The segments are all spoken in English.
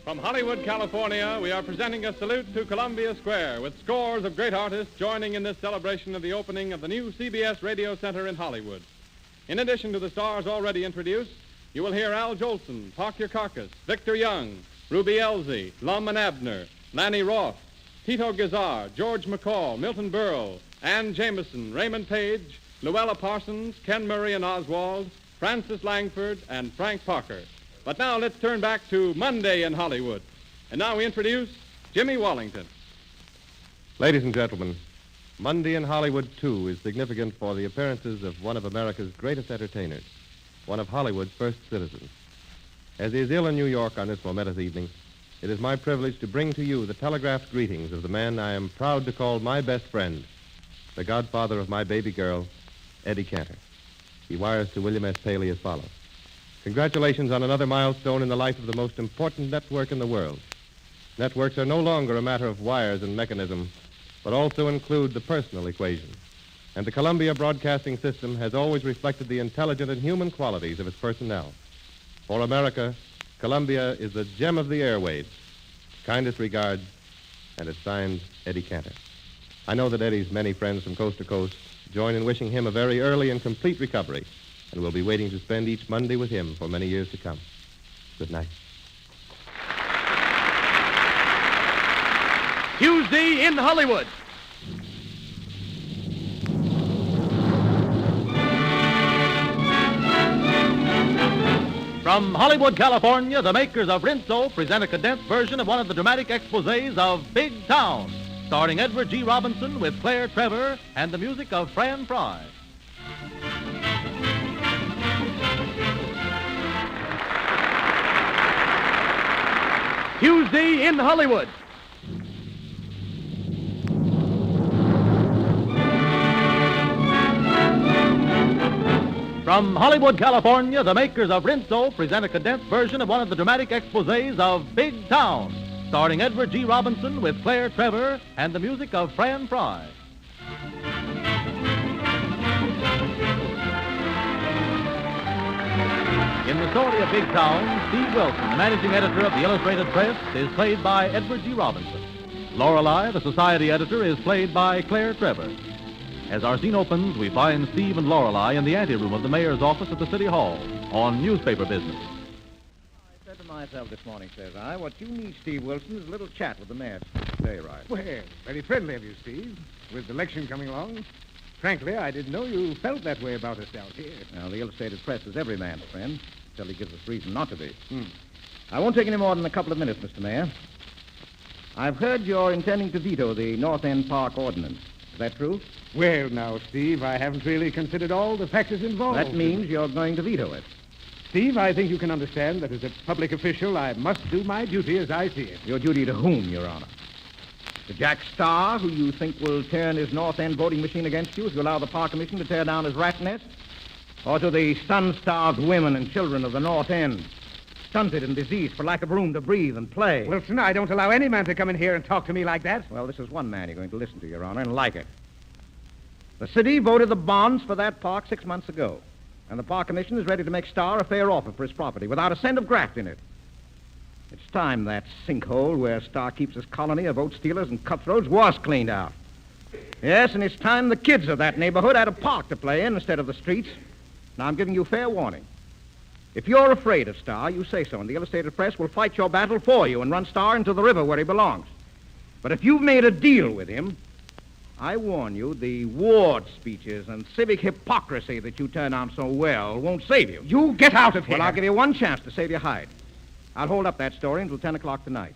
From Hollywood, California, we are presenting a salute to Columbia Square with scores of great artists joining in this celebration of the opening of the new CBS Radio Center in Hollywood. In addition to the stars already introduced, you will hear Al Jolson, Park Carcass, Victor Young, Ruby Elzey, Lum and Abner, Lanny Roth, Tito Gazar, George McCall, Milton Berle, Ann Jameson, Raymond Page, Luella Parsons, Ken Murray and Oswald, Francis Langford, and Frank Parker. But now let's turn back to Monday in Hollywood. And now we introduce Jimmy Wallington. Ladies and gentlemen, Monday in Hollywood, too, is significant for the appearances of one of America's greatest entertainers, one of Hollywood's first citizens. As he is ill in New York on this momentous evening, it is my privilege to bring to you the telegraphed greetings of the man I am proud to call my best friend, the godfather of my baby girl, Eddie Cantor. He wires to William S. Paley as follows. Congratulations on another milestone in the life of the most important network in the world. Networks are no longer a matter of wires and mechanism, but also include the personal equation. And the Columbia Broadcasting System has always reflected the intelligent and human qualities of its personnel. For America, Columbia is the gem of the airwaves. Kindest regards, and it's signed Eddie Cantor. I know that Eddie's many friends from coast to coast join in wishing him a very early and complete recovery, and we'll be waiting to spend each Monday with him for many years to come. Good night. Tuesday in Hollywood. From Hollywood, California, the makers of Rinso present a condensed version of one of the dramatic exposés of Big Town, starring Edward G. Robinson with Claire Trevor and the music of Fran Fry. Tuesday in Hollywood. From Hollywood, California, the makers of Rinso present a condensed version of one of the dramatic exposés of Big Town, starring Edward G. Robinson with Claire Trevor and the music of Fran Fry. In the story of Big Town, Steve Wilson, the managing editor of the Illustrated Press, is played by Edward G. Robinson. Lorelei, the society editor, is played by Claire Trevor. As our scene opens, we find Steve and Lorelei in the anteroom of the mayor's office at the City Hall on newspaper business. I said to myself this morning, says I, what you need, Steve Wilson, is a little chat with the mayor. Very right. Well, very friendly of you, Steve. With the election coming along, frankly, I didn't know you felt that way about us down here. Well, the Illustrated Press is every man's friend, until he gives us reason not to be. I won't take any more than a couple of minutes, Mr. Mayor. I've heard you're intending to veto the North End Park ordinance. Is that true? Well, now, Steve, I haven't really considered all the factors involved. That means you're going to veto it. Steve, I think you can understand that as a public official, I must do my duty as I see it. Your duty to whom, Your Honor? To Jack Starr, who you think will turn his North End voting machine against you if you allow the Park Commission to tear down his rat nest? Or to the sun-starved women and children of the North End, stunted and diseased for lack of room to breathe and play? Wilson, I don't allow any man to come in here and talk to me like that. Well, this is one man you're going to listen to, Your Honor, and like it. The city voted the bonds for that park 6 months ago, and the Park Commission is ready to make Starr a fair offer for his property without a cent of graft in it. It's time that sinkhole where Starr keeps his colony of vote stealers and cutthroats was cleaned out. Yes, and it's time the kids of that neighborhood had a park to play in instead of the streets. Now, I'm giving you fair warning. If you're afraid of Starr, you say so, and the Illustrated Press will fight your battle for you and run Starr into the river where he belongs. But if you've made a deal with him, I warn you, the ward speeches and civic hypocrisy that you turn on so well won't save you. You get out of here. Well, I'll give you one chance to save your hide. I'll hold up that story until 10 o'clock tonight.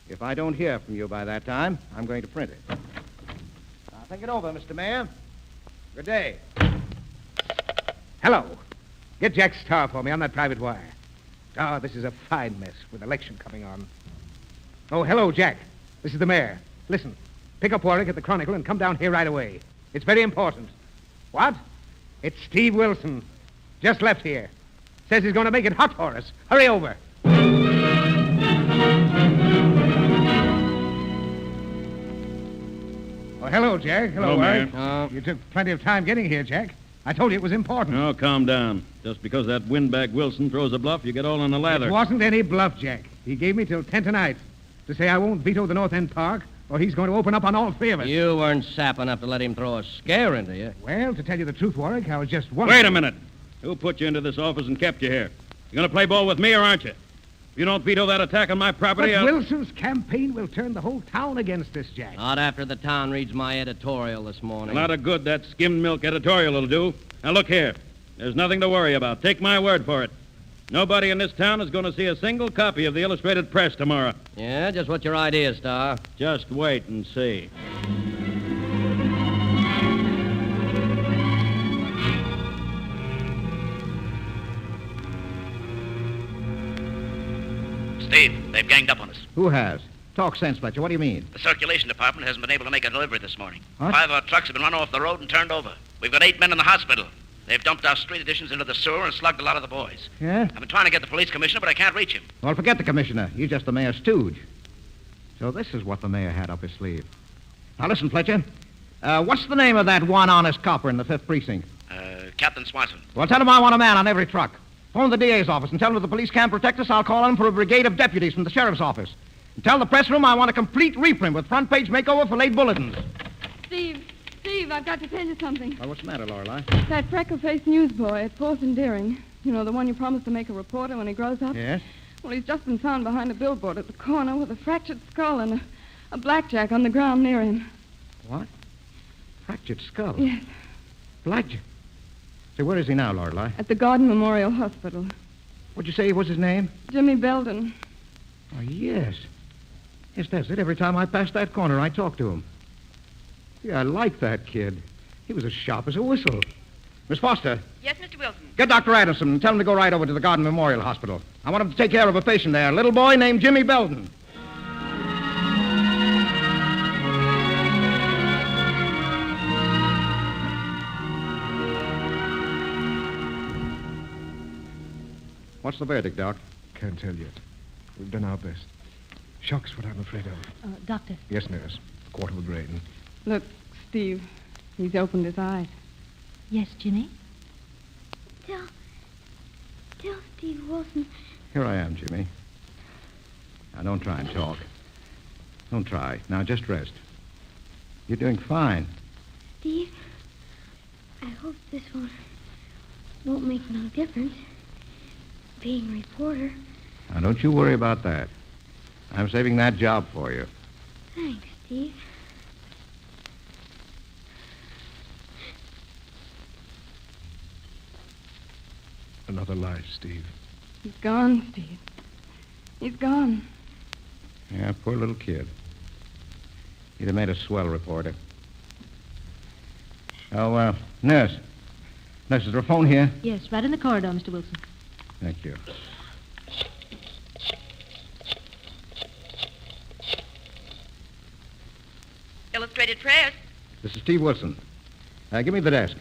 If I don't hear from you by that time, I'm going to print it. Now, think it over, Mr. Mayor. Good day. Hello. Get Jack Starr for me on that private wire. Oh, this is a fine mess with election coming on. Oh, hello, Jack. This is the mayor. Listen, pick up Warwick at the Chronicle and come down here right away. It's very important. What? It's Steve Wilson. Just left here. Says he's going to make it hot for us. Hurry over. Oh, hello, Jack. Hello, Warwick. Mayor. You took plenty of time getting here, Jack. I told you it was important. Oh, calm down. Just because that windbag Wilson throws a bluff, you get all on the lather. It wasn't any bluff, Jack. He gave me till 10 tonight to say I won't veto the North End Park, or he's going to open up on all three of us. You weren't sap enough to let him throw a scare into you. Well, to tell you the truth, Warwick, I was just one. Wait a minute. Who put you into this office and kept you here? You going to play ball with me, or aren't you? If you don't veto that attack on my property, But Wilson's campaign will turn the whole town against us, Jack. Not after the town reads my editorial this morning. A lot of good that skimmed milk editorial will do. Now, look here. There's nothing to worry about. Take my word for it. Nobody in this town is going to see a single copy of the Illustrated Press tomorrow. Yeah, just what's your idea, Star? Just wait and see. Steve, they've ganged up on us. Who has? Talk sense, Fletcher. What do you mean? The circulation department hasn't been able to make a delivery this morning. What? 5 of our trucks have been run off the road and turned over. We've got 8 men in the hospital. They've dumped our street editions into the sewer and slugged a lot of the boys. Yeah? I've been trying to get the police commissioner, but I can't reach him. Well, forget the commissioner. He's just the mayor's stooge. So this is what the mayor had up his sleeve. Now, listen, Fletcher. What's the name of that one honest copper in the 5th Precinct? Captain Swanson. Well, tell him I want a man on every truck. Phone the DA's office and tell him if the police can't protect us, I'll call in for a brigade of deputies from the sheriff's office. And tell the press room I want a complete reprint with front-page makeover for late bulletins. Steve, I've got to tell you something. Well, what's the matter, Lorelei? That freckle-faced newsboy at 4th and Deering, you know, the one you promised to make a reporter when he grows up? Yes? Well, he's just been found behind a billboard at the corner with a fractured skull and a blackjack on the ground near him. What? Fractured skull? Yes, Blackjack. Say, where is he now, Lorelei? at the Garden Memorial Hospital. What'd you say was his name? Jimmy Belden. Oh, yes. Yes, that's it. Every time I pass that corner, I talk to him. Yeah, I like that kid. He was as sharp as a whistle. Miss Foster, Yes, Mr. Wilson. get Dr. Adamson and tell him to go right over to the Garden Memorial Hospital. I want him to take care of a patient there, a little boy named Jimmy Belden. What's the verdict, Doc? Can't tell yet. We've done our best. Shock's what I'm afraid of. Doctor. Yes, nurse. Quarter of a grain. Look, Steve, he's opened his eyes. Yes, Jimmy? Tell Steve Wilson. Here I am, Jimmy. Now, don't try and talk. Don't try. Now, just rest. You're doing fine. Steve, I hope this won't make no difference. Being a reporter. Now, don't you worry about that. I'm saving that job for you. Thanks, Steve. Another life, Steve. He's gone, Steve. He's gone. Yeah, poor little kid. He'd have made a swell reporter. Oh, nurse. Nurse, is there a phone here? Yes, right in the corridor, Mr. Wilson. Thank you. Illustrated Press. This is Steve Wilson. Give me the desk.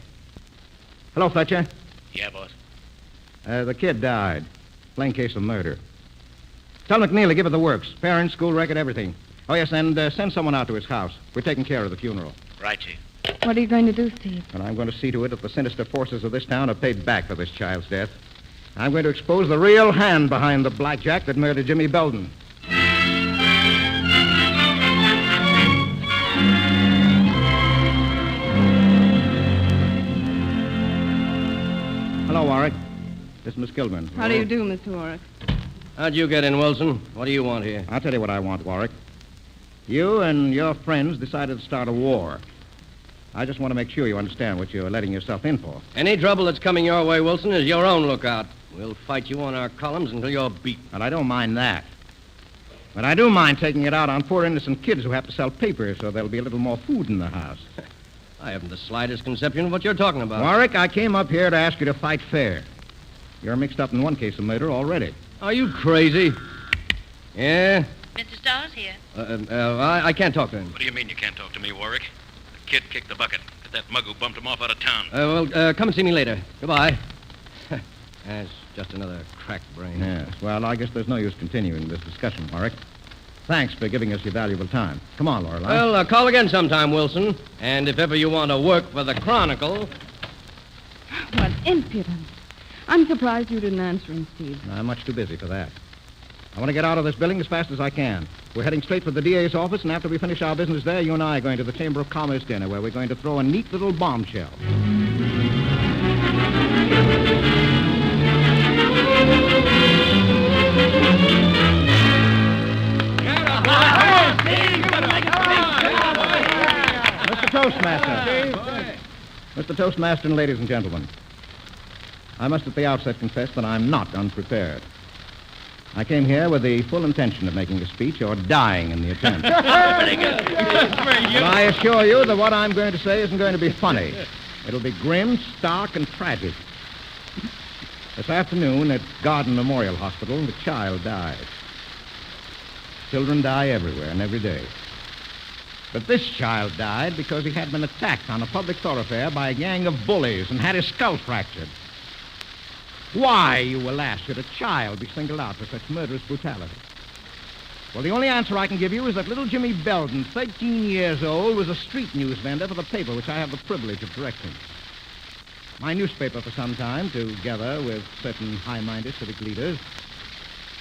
Hello, Fletcher. Yeah, boss. The kid died. Plain case of murder. Tell McNeil to give it the works. Parents, school record, everything. Oh, yes, and send someone out to his house. We're taking care of the funeral. Right, Chief. What are you going to do, Steve? And I'm going to see to it that the sinister forces of this town are paid back for this child's death. I'm going to expose the real hand behind the blackjack that murdered Jimmy Belden. Hello, Warwick. This is Miss Kilburn. How do you do, Mr. Warwick? How'd you get in, Wilson? What do you want here? I'll tell you what I want, Warwick. You and your friends decided to start a war. I just want to make sure you understand what you're letting yourself in for. Any trouble that's coming your way, Wilson, is your own lookout. We'll fight you on our columns until you're beat. And I don't mind that. But I do mind taking it out on poor innocent kids who have to sell papers so there'll be a little more food in the house. I haven't the slightest conception of what you're talking about. Warwick, I came up here to ask you to fight fair. You're mixed up in one case of murder already. Are you crazy? Yeah? Mr. Starr's here. I can't talk to him. What do you mean you can't talk to me, Warwick? The kid kicked the bucket. Get that mug who bumped him off out of town. Come and see me later. Goodbye. That's just another cracked brain. Yes, well, I guess there's no use continuing this discussion, Warwick. Thanks for giving us your valuable time. Come on, Lorelei. Well, call again sometime, Wilson. And if ever you want to work for the Chronicle... Impudence. I'm surprised you didn't answer him, Steve. I'm much too busy for that. I want to get out of this building as fast as I can. We're heading straight for the DA's office, and after we finish our business there, you and I are going to the Chamber of Commerce dinner, where we're going to throw a neat little bombshell. Mr. Toastmaster. Mr. Toastmaster and ladies and gentlemen, I must at the outset confess that I'm not unprepared. I came here with the full intention of making a speech or dying in the attempt. But I assure you that what I'm going to say isn't going to be funny. It'll be grim, stark, and tragic. This afternoon at Garden Memorial Hospital, the child died. Children die everywhere and every day. But this child died because he had been attacked on a public thoroughfare by a gang of bullies and had his skull fractured. Why, you will ask, should a child be singled out for such murderous brutality? Well, the only answer I can give you is that little Jimmy Belden, 13 years old, was a street news vendor for the paper which I have the privilege of directing. My newspaper for some time, together with certain high-minded civic leaders,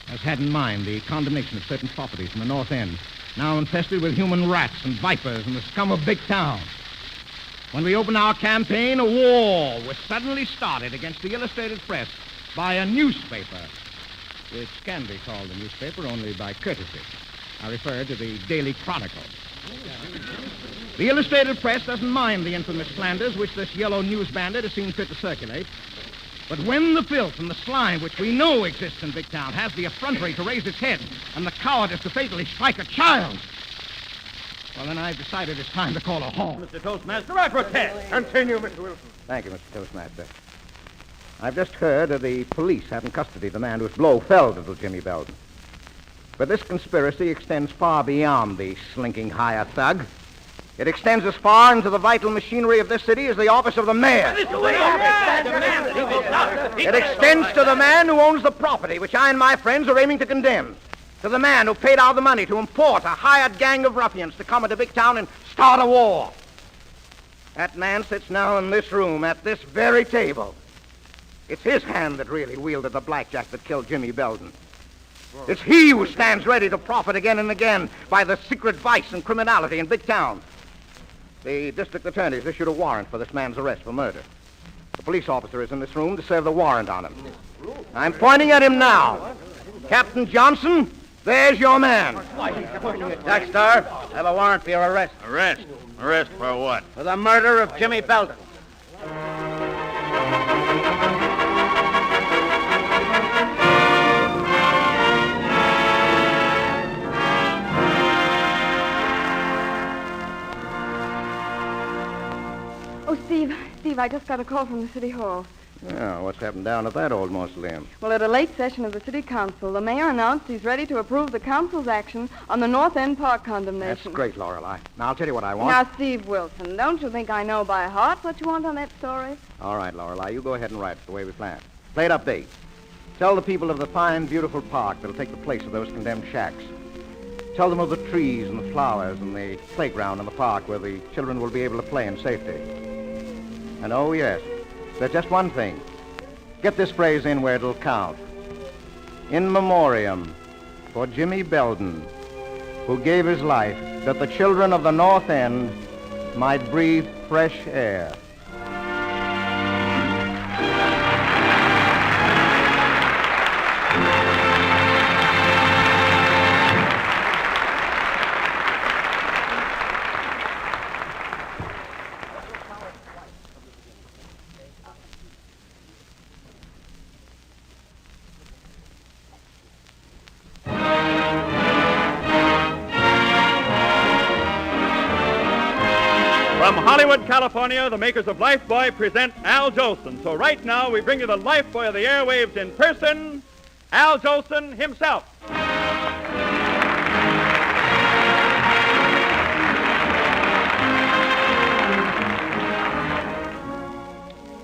has had in mind the condemnation of certain properties in the North End, now infested with human rats and vipers and the scum of big town. When we opened our campaign, a war was suddenly started against the illustrated press by a newspaper, which can be called a newspaper only by courtesy. I refer to the Daily Chronicle. The illustrated press doesn't mind the infamous slanders which this yellow news bandit has seen fit to circulate. But when the filth and the slime which we know exists in Big Town has the effrontery to raise its head and the cowardice to fatally strike a child, well, then I've decided it's time to call a halt. Mr. Toastmaster, I protest. Continue, Mr. Wilson. Thank you, Mr. Toastmaster. I've just heard that the police have in custody the man whose blow felled little Jimmy Belden. But this conspiracy extends far beyond the slinking hired thug. It extends as far into the vital machinery of this city as the office of the mayor. It extends to the man who owns the property which I and my friends are aiming to condemn. To the man who paid out the money to import a hired gang of ruffians to come into Big Town and start a war. That man sits now in this room at this very table. It's his hand that really wielded the blackjack that killed Jimmy Belden. It's he who stands ready to profit again and again by the secret vice and criminality in Big Town. The district attorney's issued a warrant for this man's arrest for murder. The police officer is in this room to serve the warrant on him. I'm pointing at him now. Captain Johnson, there's your man. Jack Star, I have a warrant for your arrest. Arrest? Arrest for what? For the murder of Jimmy Belden. Oh, Steve, I just got a call from the city hall. Yeah, what's happened down at that old mausoleum? Well, at a late session of the city council, the mayor announced he's ready to approve the council's action on the North End Park condemnation. That's great, Lorelei. Now, I'll tell you what I want. Now, Steve Wilson, don't you think I know by heart what you want on that story? All right, Lorelei, you go ahead and write it the way we planned. Play it update. Tell the people of the fine, beautiful park that'll take the place of those condemned shacks. Tell them of the trees and the flowers and the playground in the park where the children will be able to play in safety. And oh, yes, there's just one thing. Get this phrase in where it'll count. In memoriam for Jimmy Belden, who gave his life that the children of the North End might breathe fresh air. From Hollywood, California, the makers of Lifebuoy present Al Jolson. So right now, we bring you the Lifebuoy of the airwaves in person, Al Jolson himself.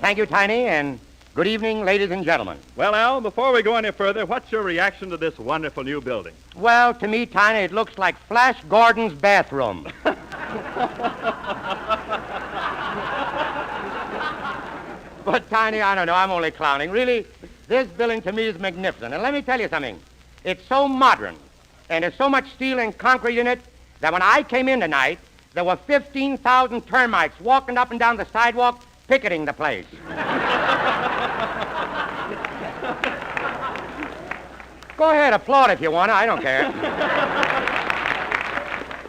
Thank you, Tiny, and good evening, ladies and gentlemen. Well, Al, before we go any further, what's your reaction to this wonderful new building? Well, to me, Tiny, it looks like Flash Gordon's bathroom. But, Tiny, I don't know. I'm only clowning. Really, this building to me is magnificent. And let me tell you something. It's so modern, and there's so much steel and concrete in it that when I came in tonight, there were 15,000 termites walking up and down the sidewalk picketing the place. Go ahead, applaud if you want to. I don't care.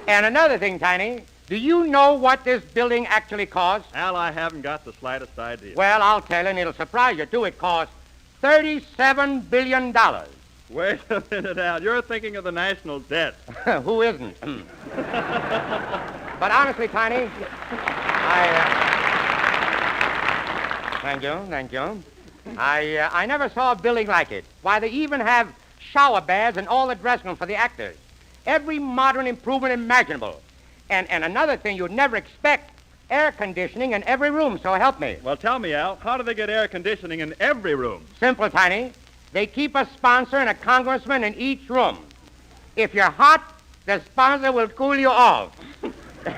And another thing, Tiny, do you know what this building actually costs? Al, I haven't got the slightest idea. Well, I'll tell you, and it'll surprise you, too. It costs $37 billion. Wait a minute, Al. You're thinking of the national debt. Who isn't? But honestly, Tiny, Thank you. I never saw a building like it. Why, they even have shower baths and all the dressing room for the actors. Every modern improvement imaginable. And another thing you'd never expect, air conditioning in every room, so help me. Well, tell me, Al, how do they get air conditioning in every room? Simple, Tiny. They keep a sponsor and a congressman in each room. If you're hot, the sponsor will cool you off.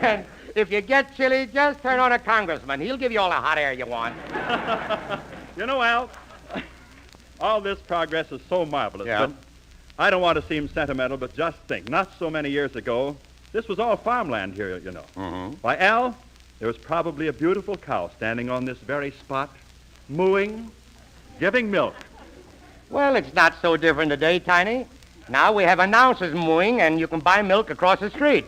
And if you get chilly, just turn on a congressman. He'll give you all the hot air you want. You know, Al, all this progress is so marvelous, Yeah. but I don't want to seem sentimental, but just think, not so many years ago, this was all farmland here, you know. Mm-hmm. Why, Al, there was probably a beautiful cow standing on this very spot, mooing, giving milk. Well, it's not so different today, Tiny. Now we have announcers mooing, and you can buy milk across the street.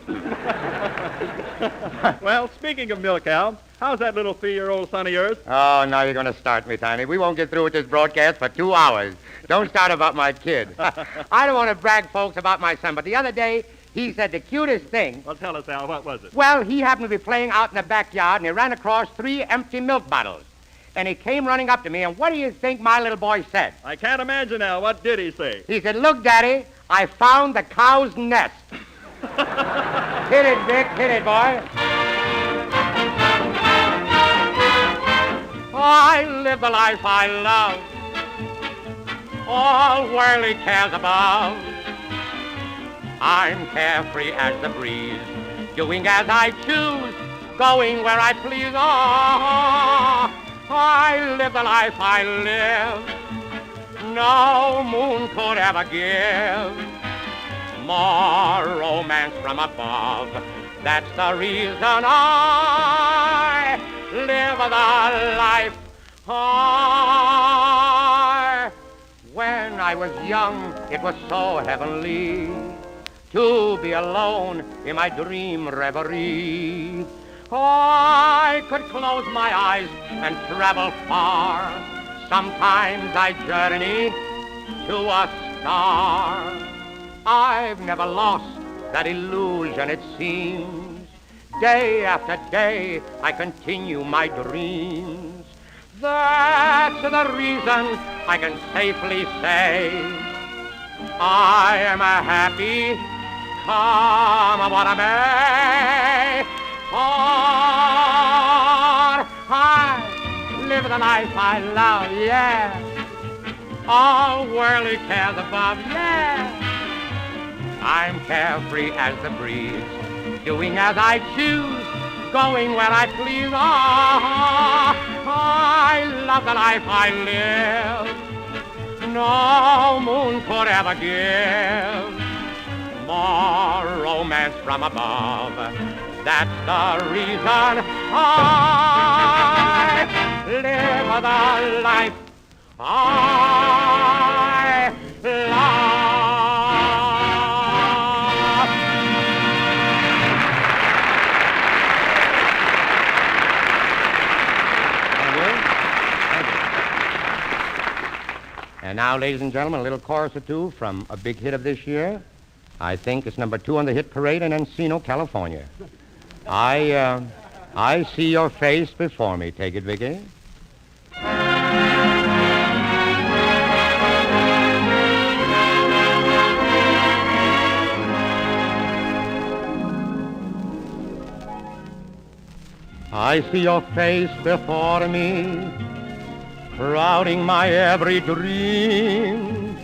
Well, speaking of milk, Al, how's that little 3-year-old son of yours? Oh, now you're going to start me, Tiny. We won't get through with this broadcast for 2 hours. Don't start about my kid. I don't want to brag, folks, about my son, but the other day, he said the cutest thing. Well, tell us, Al, what was it? Well, he happened to be playing out in the backyard, and he ran across 3 empty milk bottles. And he came running up to me, and what do you think my little boy said? I can't imagine, Al. What did he say? He said, "Look, Daddy, I found the cow's nest." Hit it, Vic. Hit it, boy. I live the life I love, all worldly cares above. I'm carefree as the breeze, doing as I choose, going where I please. Oh, I live the life I live, no moon could ever give. More romance from above, that's the reason I live the life I. When I was young, it was so heavenly to be alone in my dream reverie. I could close my eyes and travel far. Sometimes I journey to a star. I've never lost that illusion, it seems. Day after day, I continue my dreams. That's the reason I can safely say I am a happy, come what I may. For I live the life I love, yeah. All worldly cares above, yeah. I'm carefree as the breeze, doing as I choose, going where I please. Oh, I love the life I live, no moon could ever give. More romance from above, that's the reason I live the life I love. And now, ladies and gentlemen, a little chorus or two from a big hit of this year. I think it's number 2 on the hit parade in Encino, California. I see your face before me. Take it, Vicky. I see your face before me, crowding my every dream.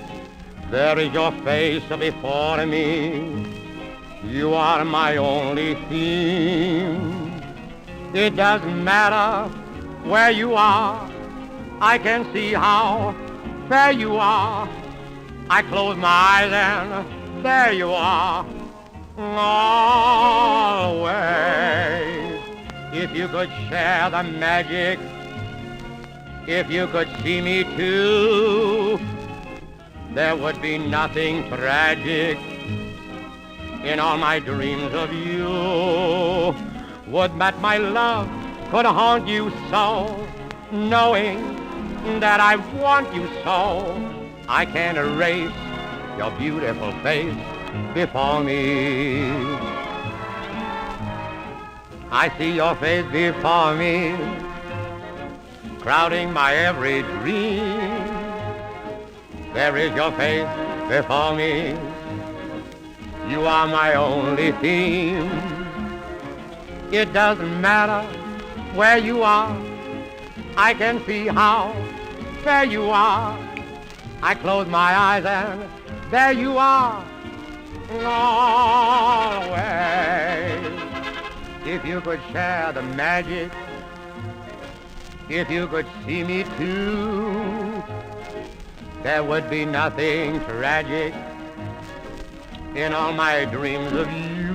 There is your face before me. You are my only theme. It doesn't matter where you are, I can see how fair you are. I close my eyes and there you are. Always. If you could share the magic, if you could see me too, there would be nothing tragic in all my dreams of you. Would that my love could haunt you so, knowing that I want you so. I can't erase your beautiful face before me. I see your face before me, crowding my every dream. There is your face before me. You are my only theme. It doesn't matter where you are. I can see how fair you are. I close my eyes and there you are. Always. If you could share the magic, if you could see me too, there would be nothing tragic in all my dreams of you.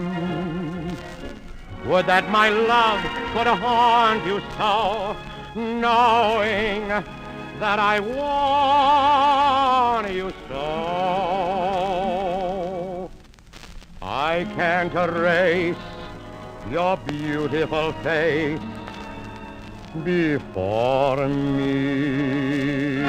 Would that my love could haunt you so, knowing that I want you so. I can't erase your beautiful face before me.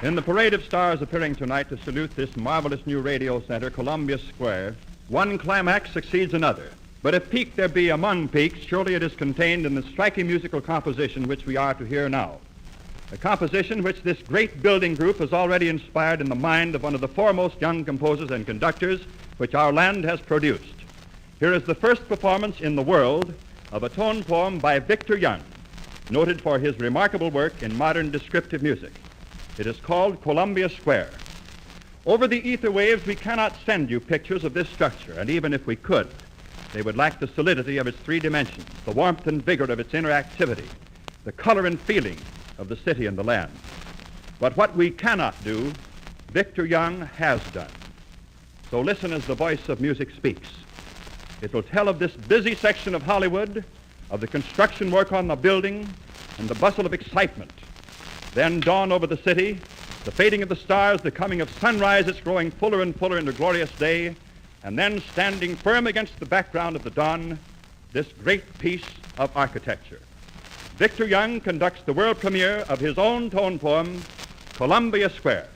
In the parade of stars appearing tonight to salute this marvelous new radio center, Columbia Square, one climax succeeds another. But if peak there be among peaks, surely it is contained in the striking musical composition which we are to hear now. A composition which this great building group has already inspired in the mind of one of the foremost young composers and conductors which our land has produced. Here is the first performance in the world of a tone poem by Victor Young, noted for his remarkable work in modern descriptive music. It is called Columbia Square. Over the ether waves, we cannot send you pictures of this structure, and even if we could, they would lack the solidity of its three dimensions, the warmth and vigor of its interactivity, the color and feeling of the city and the land. But what we cannot do, Victor Young has done. So listen as the voice of music speaks. It will tell of this busy section of Hollywood, of the construction work on the building, and the bustle of excitement. Then dawn over the city, the fading of the stars, the coming of sunrise, it's growing fuller and fuller into glorious day, and then standing firm against the background of the dawn, this great piece of architecture. Victor Young conducts the world premiere of his own tone poem, Columbia Square.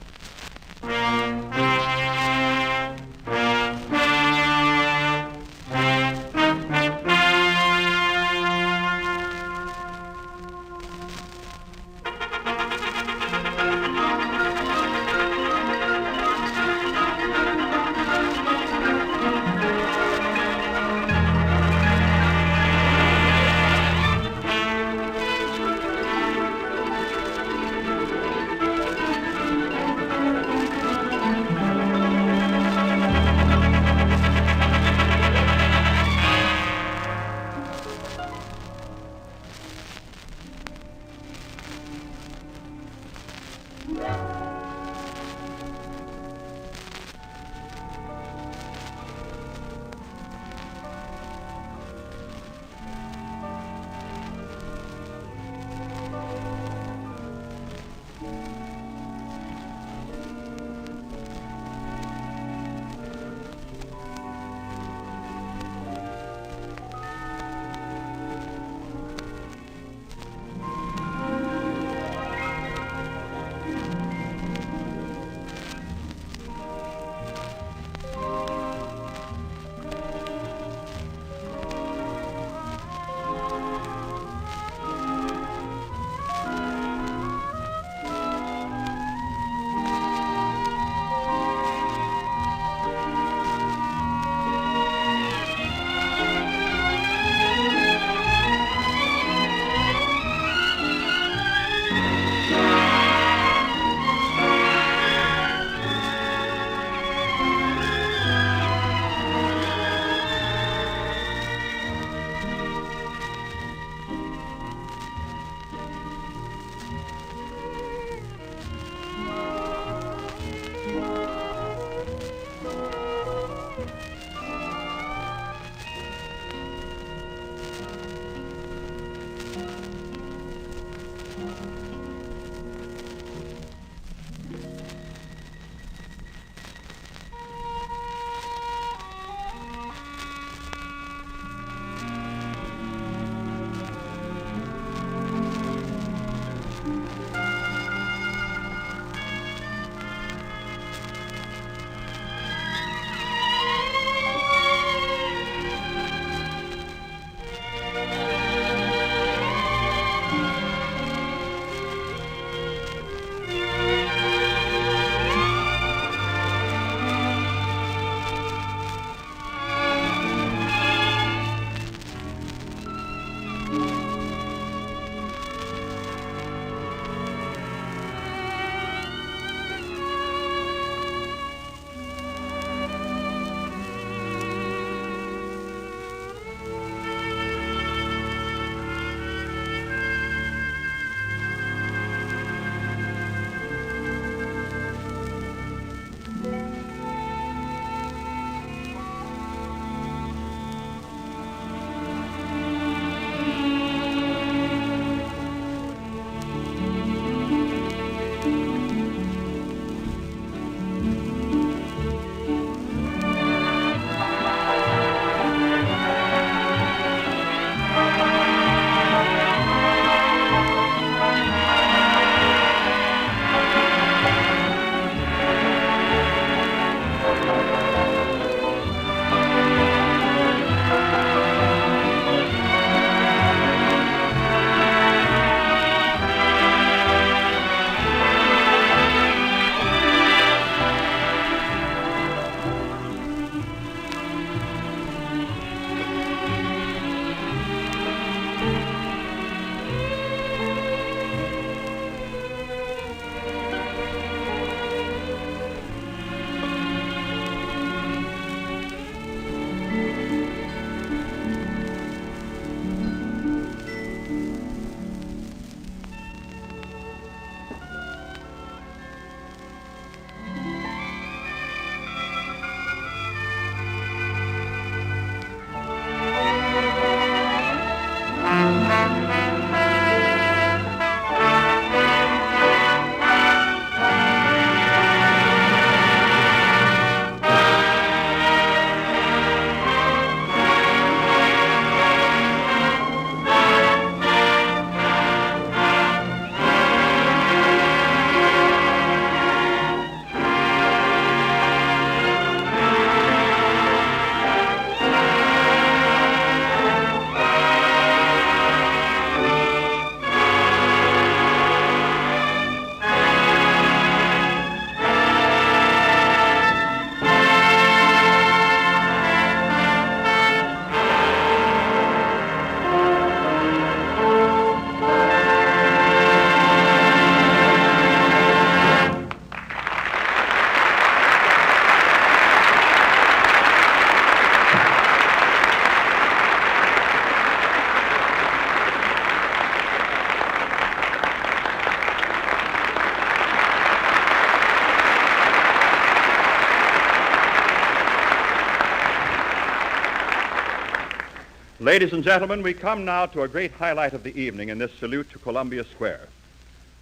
Ladies and gentlemen, we come now to a great highlight of the evening in this salute to Columbia Square.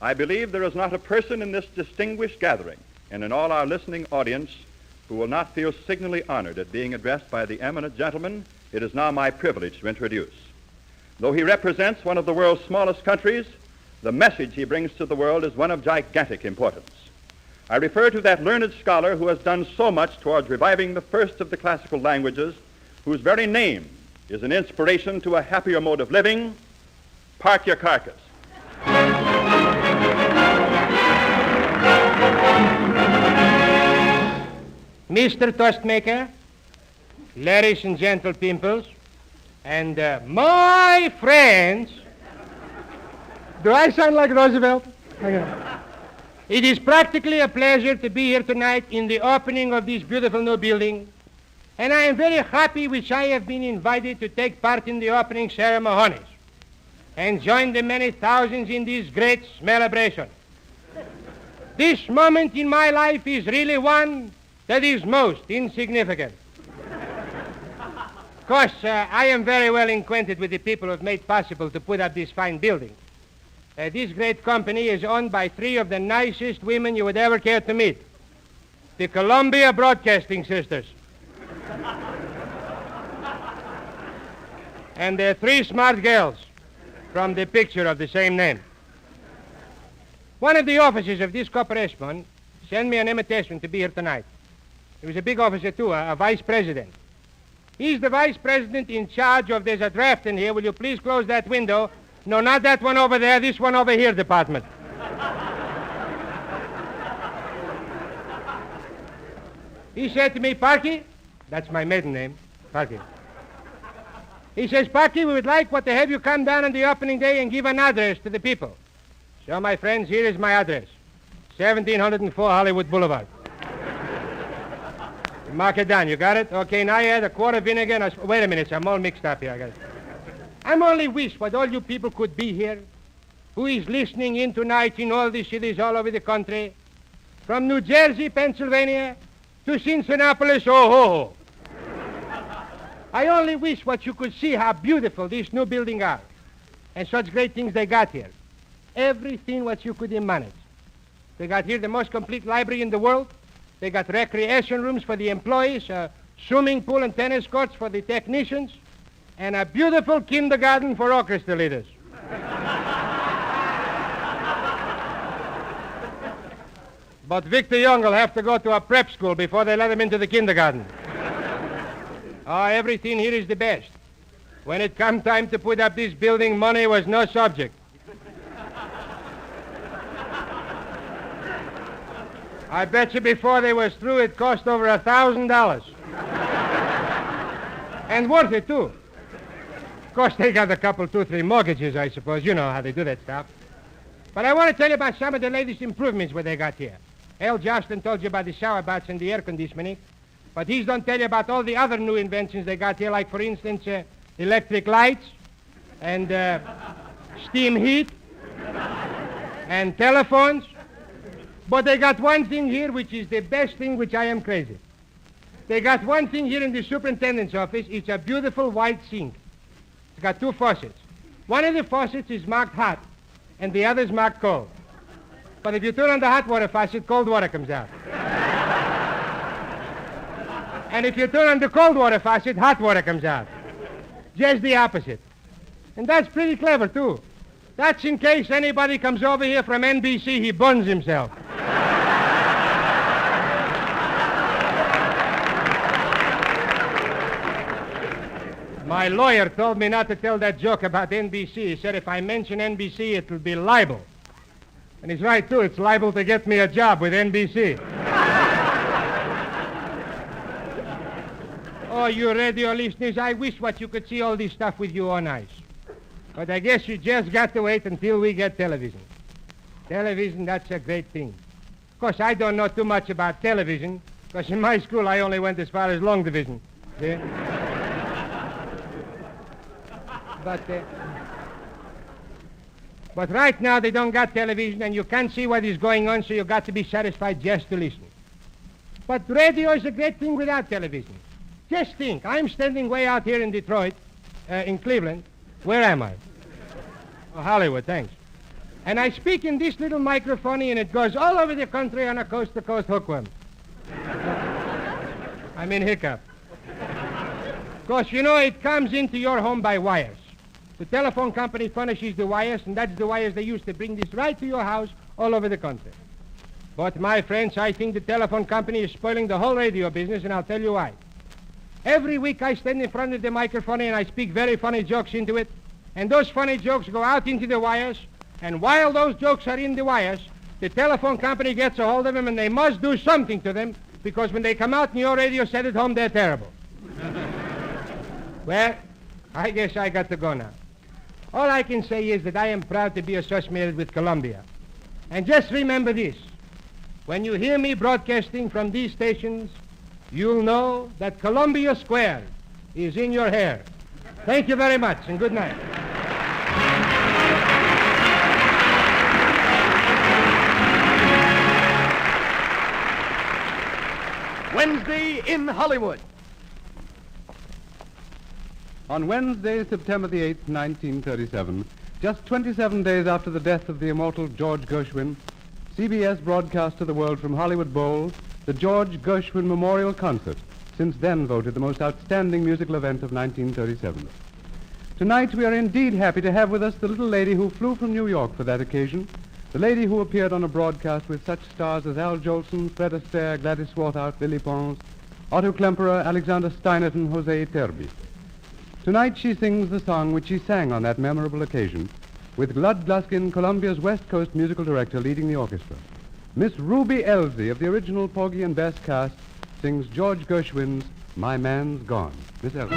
I believe there is not a person in this distinguished gathering and in all our listening audience who will not feel signally honored at being addressed by the eminent gentleman it is now my privilege to introduce. Though he represents one of the world's smallest countries, the message he brings to the world is one of gigantic importance. I refer to that learned scholar who has done so much towards reviving the first of the classical languages, whose very name is an inspiration to a happier mode of living. Park your carcass. Mr. Toastmaker, ladies and gentle pimples, and my friends. Do I sound like Roosevelt? It is practically a pleasure to be here tonight in the opening of this beautiful new building, and I am very happy which I have been invited to take part in the opening ceremonies and join the many thousands in this great celebration. This moment in my life is really one that is most insignificant. Of course, I am very well acquainted with the people who have made possible to put up this fine building. This great company is owned by three of the nicest women you would ever care to meet. The Columbia Broadcasting Sisters. And they're three smart girls from the picture of the same name. One of the officers of this corporation sent me an invitation to be here tonight. He was a big officer, too, a vice president. He's the vice president in charge of, there's a draft in here. Will you please close that window? No, not that one over there, this one over here, department. He said to me, Parky, that's my maiden name, Parky. He says, Parky, we would like to have you come down on the opening day and give an address to the people. So, my friends, here is my address. 1704 Hollywood Boulevard. Mark it down. You got it? Okay, now you add a quart of vinegar and wait a minute, I'm all mixed up here. I got it. I'm only wish what all you people could be here, who is listening in tonight in all the cities all over the country, from New Jersey, Pennsylvania, to Cincinnati, oh. I only wish what you could see how beautiful these new buildings are, and such great things they got here. Everything what you could imagine. They got here the most complete library in the world. They got recreation rooms for the employees, a swimming pool and tennis courts for the technicians, and a beautiful kindergarten for orchestra leaders. But Victor Young will have to go to a prep school before they let him into the kindergarten. Oh, everything here is the best. When it come time to put up this building, money was no subject. I bet you before they was through, it cost over $1,000. And worth it, too. Of course, they got a couple, 2, 3 mortgages, I suppose. You know how they do that stuff. But I want to tell you about some of the latest improvements what they got here. Al Jocelyn told you about the shower baths and the air conditioning, but he's don't tell you about all the other new inventions they got here, like, for instance, electric lights and steam heat and telephones. But they got one thing here which is the best thing which I am crazy. They got one thing here in the superintendent's office. It's a beautiful white sink. It's got 2 faucets. One of the faucets is marked hot, and the other is marked cold. But if you turn on the hot water faucet, cold water comes out. And if you turn on the cold water faucet, hot water comes out. Just the opposite. And that's pretty clever, too. That's in case anybody comes over here from NBC, he burns himself. My lawyer told me not to tell that joke about NBC. He said if I mention NBC, it will be libel. And he's right, too. It's liable to get me a job with NBC. Oh, you radio listeners, I wish what you could see all this stuff with your own eyes. But I guess you just got to wait until we get television. Television, that's a great thing. Of course, I don't know too much about television, because in my school I only went as far as long division. See? But right now they don't got television and you can't see what is going on, so you got to be satisfied just to listen. But radio is a great thing without television. Just think, I'm standing way out here in Detroit, In Cleveland. Where am I? Oh, Hollywood, thanks. And I speak in this little microphone, and it goes all over the country on a coast-to-coast hookworm. I mean hiccup. Of course, you know, it comes into your home by wires. The telephone company furnishes the wires, and that's the wires they use to bring this right to your house all over the country. But, my friends, I think the telephone company is spoiling the whole radio business, and I'll tell you why. Every week I stand in front of the microphone and I speak very funny jokes into it, and those funny jokes go out into the wires, and while those jokes are in the wires, the telephone company gets a hold of them, and they must do something to them, because when they come out in your radio set at home, they're terrible. Well, I guess I got to go now. All I can say is that I am proud to be associated with Columbia. And just remember this. When you hear me broadcasting from these stations, you'll know that Columbia Square is in your hair. Thank you very much, and good night. Wednesday in Hollywood. On Wednesday, September the 8th, 1937, just 27 days after the death of the immortal George Gershwin, CBS broadcast to the world from Hollywood Bowl the George Gershwin Memorial Concert, since then voted the most outstanding musical event of 1937. Tonight we are indeed happy to have with us the little lady who flew from New York for that occasion, the lady who appeared on a broadcast with such stars as Al Jolson, Fred Astaire, Gladys Swarthout, Lily Pons, Otto Klemperer, Alexander Steinert, and Jose Terbi. Tonight she sings the song which she sang on that memorable occasion, with Lud Gluskin, Columbia's West Coast musical director, leading the orchestra. Miss Ruby Elsie of the original Porgy and Bess cast sings George Gershwin's My Man's Gone. Miss Elsie.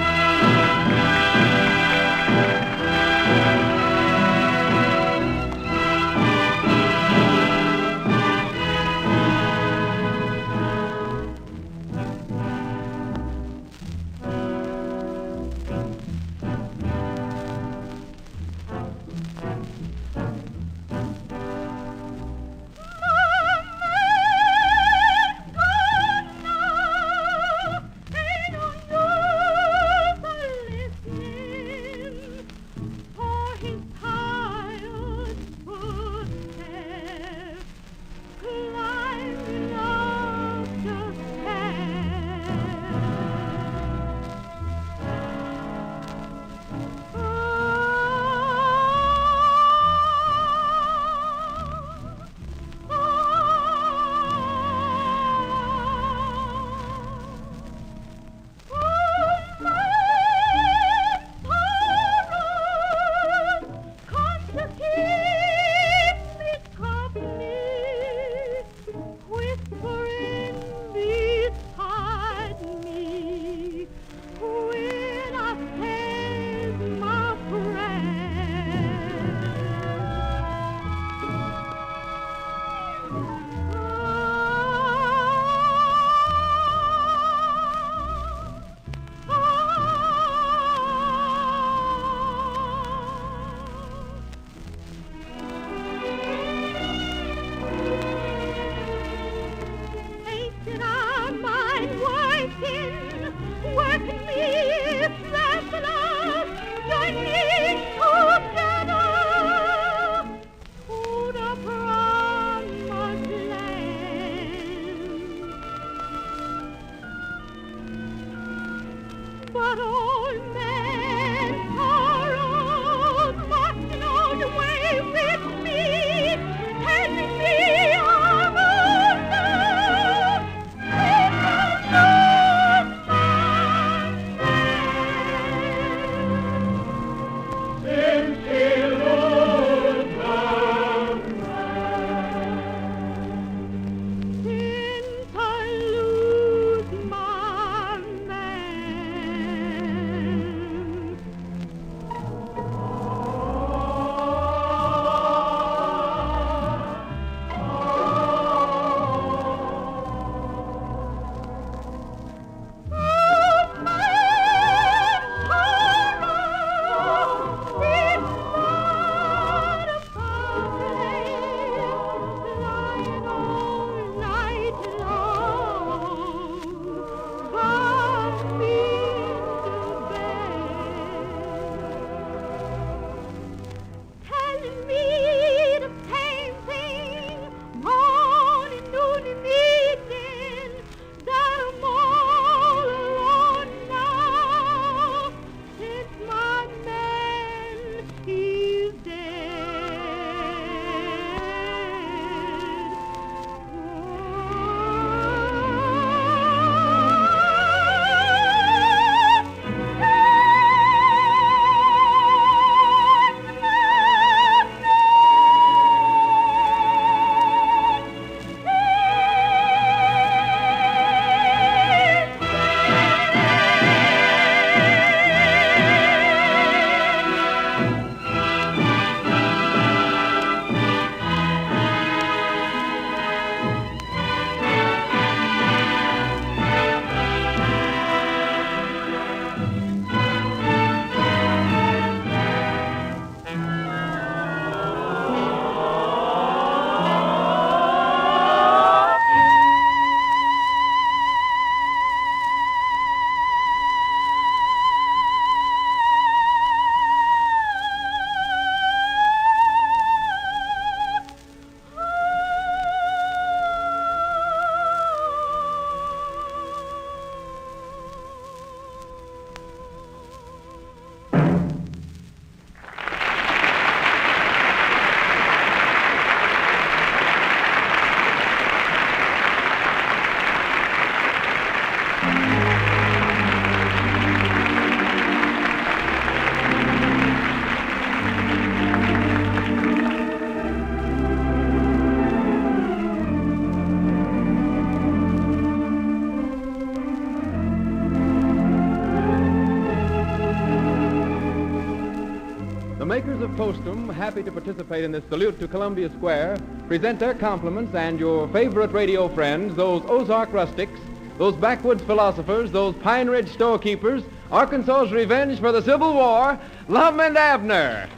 makers of Postum, happy to participate in this salute to Columbia Square, present their compliments and your favorite radio friends, those Ozark rustics, those backwoods philosophers, those Pine Ridge storekeepers, Arkansas's revenge for the Civil War, Lum and Abner.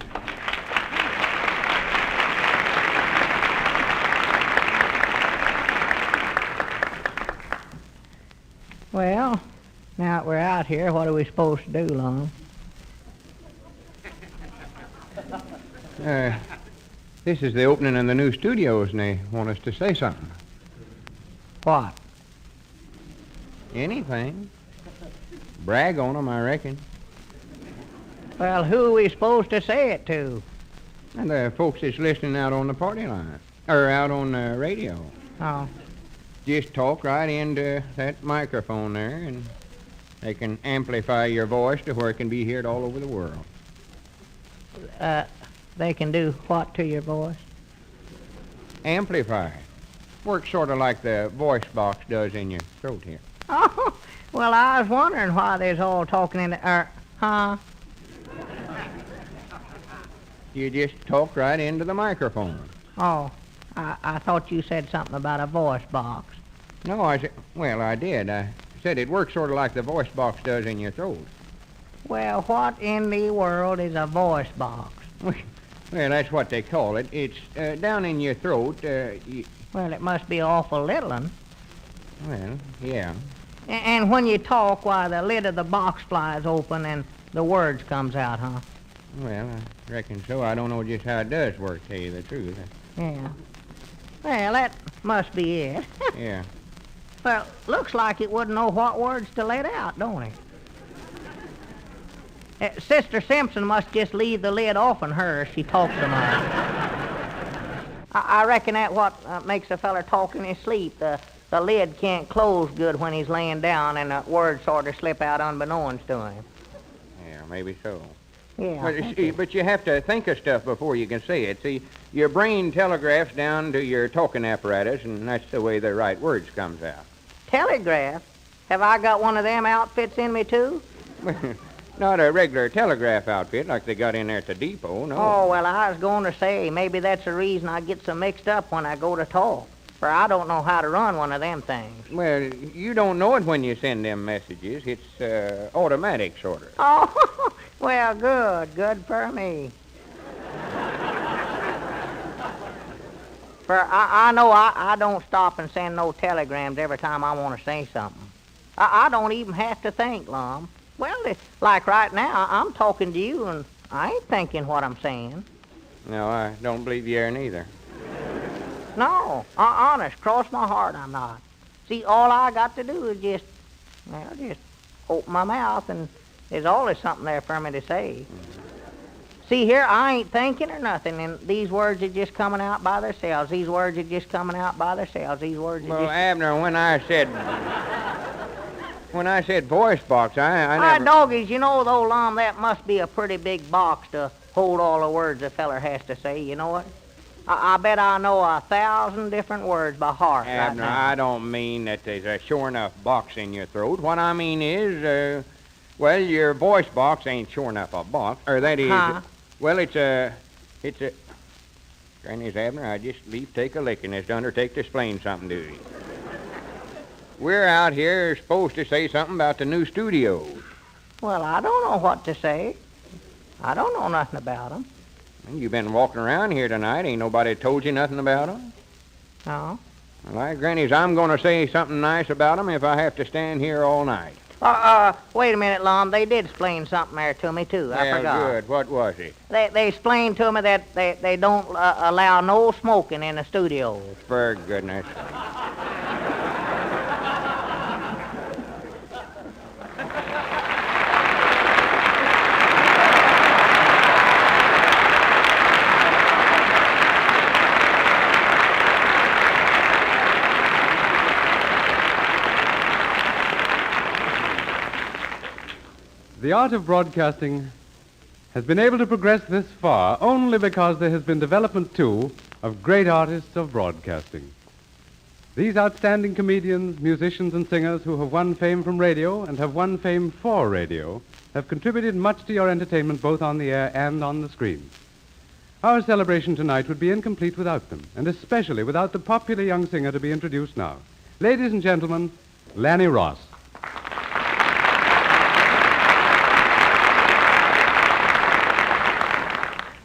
Well, now that we're out here, what are we supposed to do, Lum? This is the opening of the new studios, and they want us to say something. What? Anything. Brag on them, I reckon. Well, who are we supposed to say it to? And the folks that's listening out on the party line, or out on the radio. Oh. Just talk right into that microphone there, and they can amplify your voice to where it can be heard all over the world. They can do what to your voice? Amplify. Works sort of like the voice box does in your throat here. Oh, well, I was wondering why they's all talking in the, huh? You just talk right into the microphone. Oh, I thought you said something about a voice box. No, I did. I said it works sort of like the voice box does in your throat. Well, what in the world is a voice box? Well, that's what they call it. It's down in your throat. Well, it must be awful little one. Well, yeah. And when you talk, why, the lid of the box flies open and the words comes out, huh? Well, I reckon so. I don't know just how it does work, to tell you the truth. Yeah. Well, that must be it. Yeah. Well, looks like it wouldn't know what words to let out, don't it? Sister Simpson must just leave the lid off on her if she talks so much. I reckon that's what makes a feller talk in his sleep. The lid can't close good when he's laying down, and the words sort of slip out unbeknownst to him. Yeah, maybe so. Yeah. But you have to think of stuff before you can say it. See, your brain telegraphs down to your talking apparatus, and that's the way the right words comes out. Telegraph? Have I got one of them outfits in me, too? Not a regular telegraph outfit like they got in there at the depot, no. Oh, well, I was going to say, maybe that's the reason I get so mixed up when I go to talk. For I don't know how to run one of them things. Well, you don't know it when you send them messages. It's automatic, sort of. Oh, well, good for me. For I know I don't stop and send no telegrams every time I want to say something. I don't even have to think, Lum. Well, like right now, I'm talking to you, and I ain't thinking what I'm saying. No, I don't believe you are neither. No, honest, cross my heart, I'm not. See, all I got to do is just open my mouth, and there's always something there for me to say. See, here, I ain't thinking or nothing, and these words are just coming out by themselves. These words are just coming out by themselves. These words are Well, Abner, when I said voice box, I never... doggies, you know, though, Lum, that must be a pretty big box to hold all the words a feller has to say, you know what? I bet I know 1,000 different words by heart Abner, right now. I don't mean that there's a sure enough box in your throat. What I mean is, well, your voice box ain't sure enough a box. Or that is... Huh? Well, it's a... Granny's Abner, I just leave take a licking as to undertake to explain something to you. We're out here supposed to say something about the new studios. Well, I don't know what to say. I don't know nothing about them. You've been walking around here tonight. Ain't nobody told you nothing about them? No. Well, Granny's, I'm going to say something nice about them if I have to stand here all night. Wait a minute, Lum. They did explain something there to me, too. I forgot. Good. What was it? They explained to me that they don't allow no smoking in the studios. For goodness. The art of broadcasting has been able to progress this far only because there has been development, too, of great artists of broadcasting. These outstanding comedians, musicians, and singers who have won fame from radio and have won fame for radio have contributed much to your entertainment both on the air and on the screen. Our celebration tonight would be incomplete without them, and especially without the popular young singer to be introduced now. Ladies and gentlemen, Lanny Ross.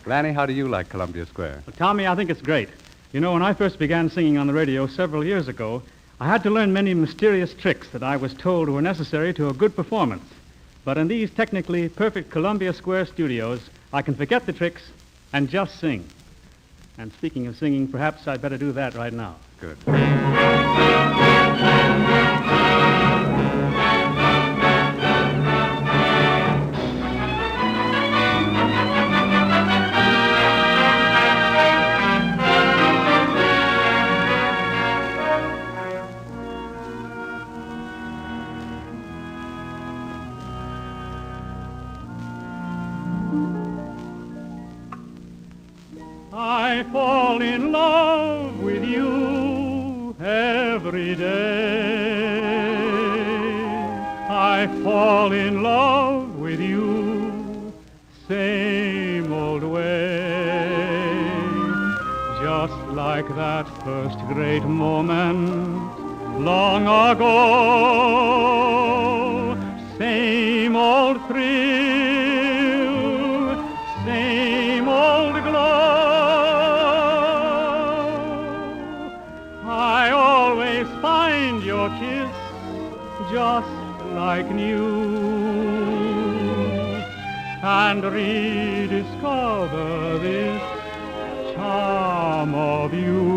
Lanny, how do you like Columbia Square? Well, Tommy, I think it's great. You know, when I first began singing on the radio several years ago, I had to learn many mysterious tricks that I was told were necessary to a good performance. But in these technically perfect Columbia Square studios, I can forget the tricks and just sing. And speaking of singing, perhaps I'd better do that right now. Good. I fall in love with you every day. I fall in love with you same old way. Just like that first great moment long ago. Same old thrill, same old glow. Find your kiss just like new and rediscover this charm of you.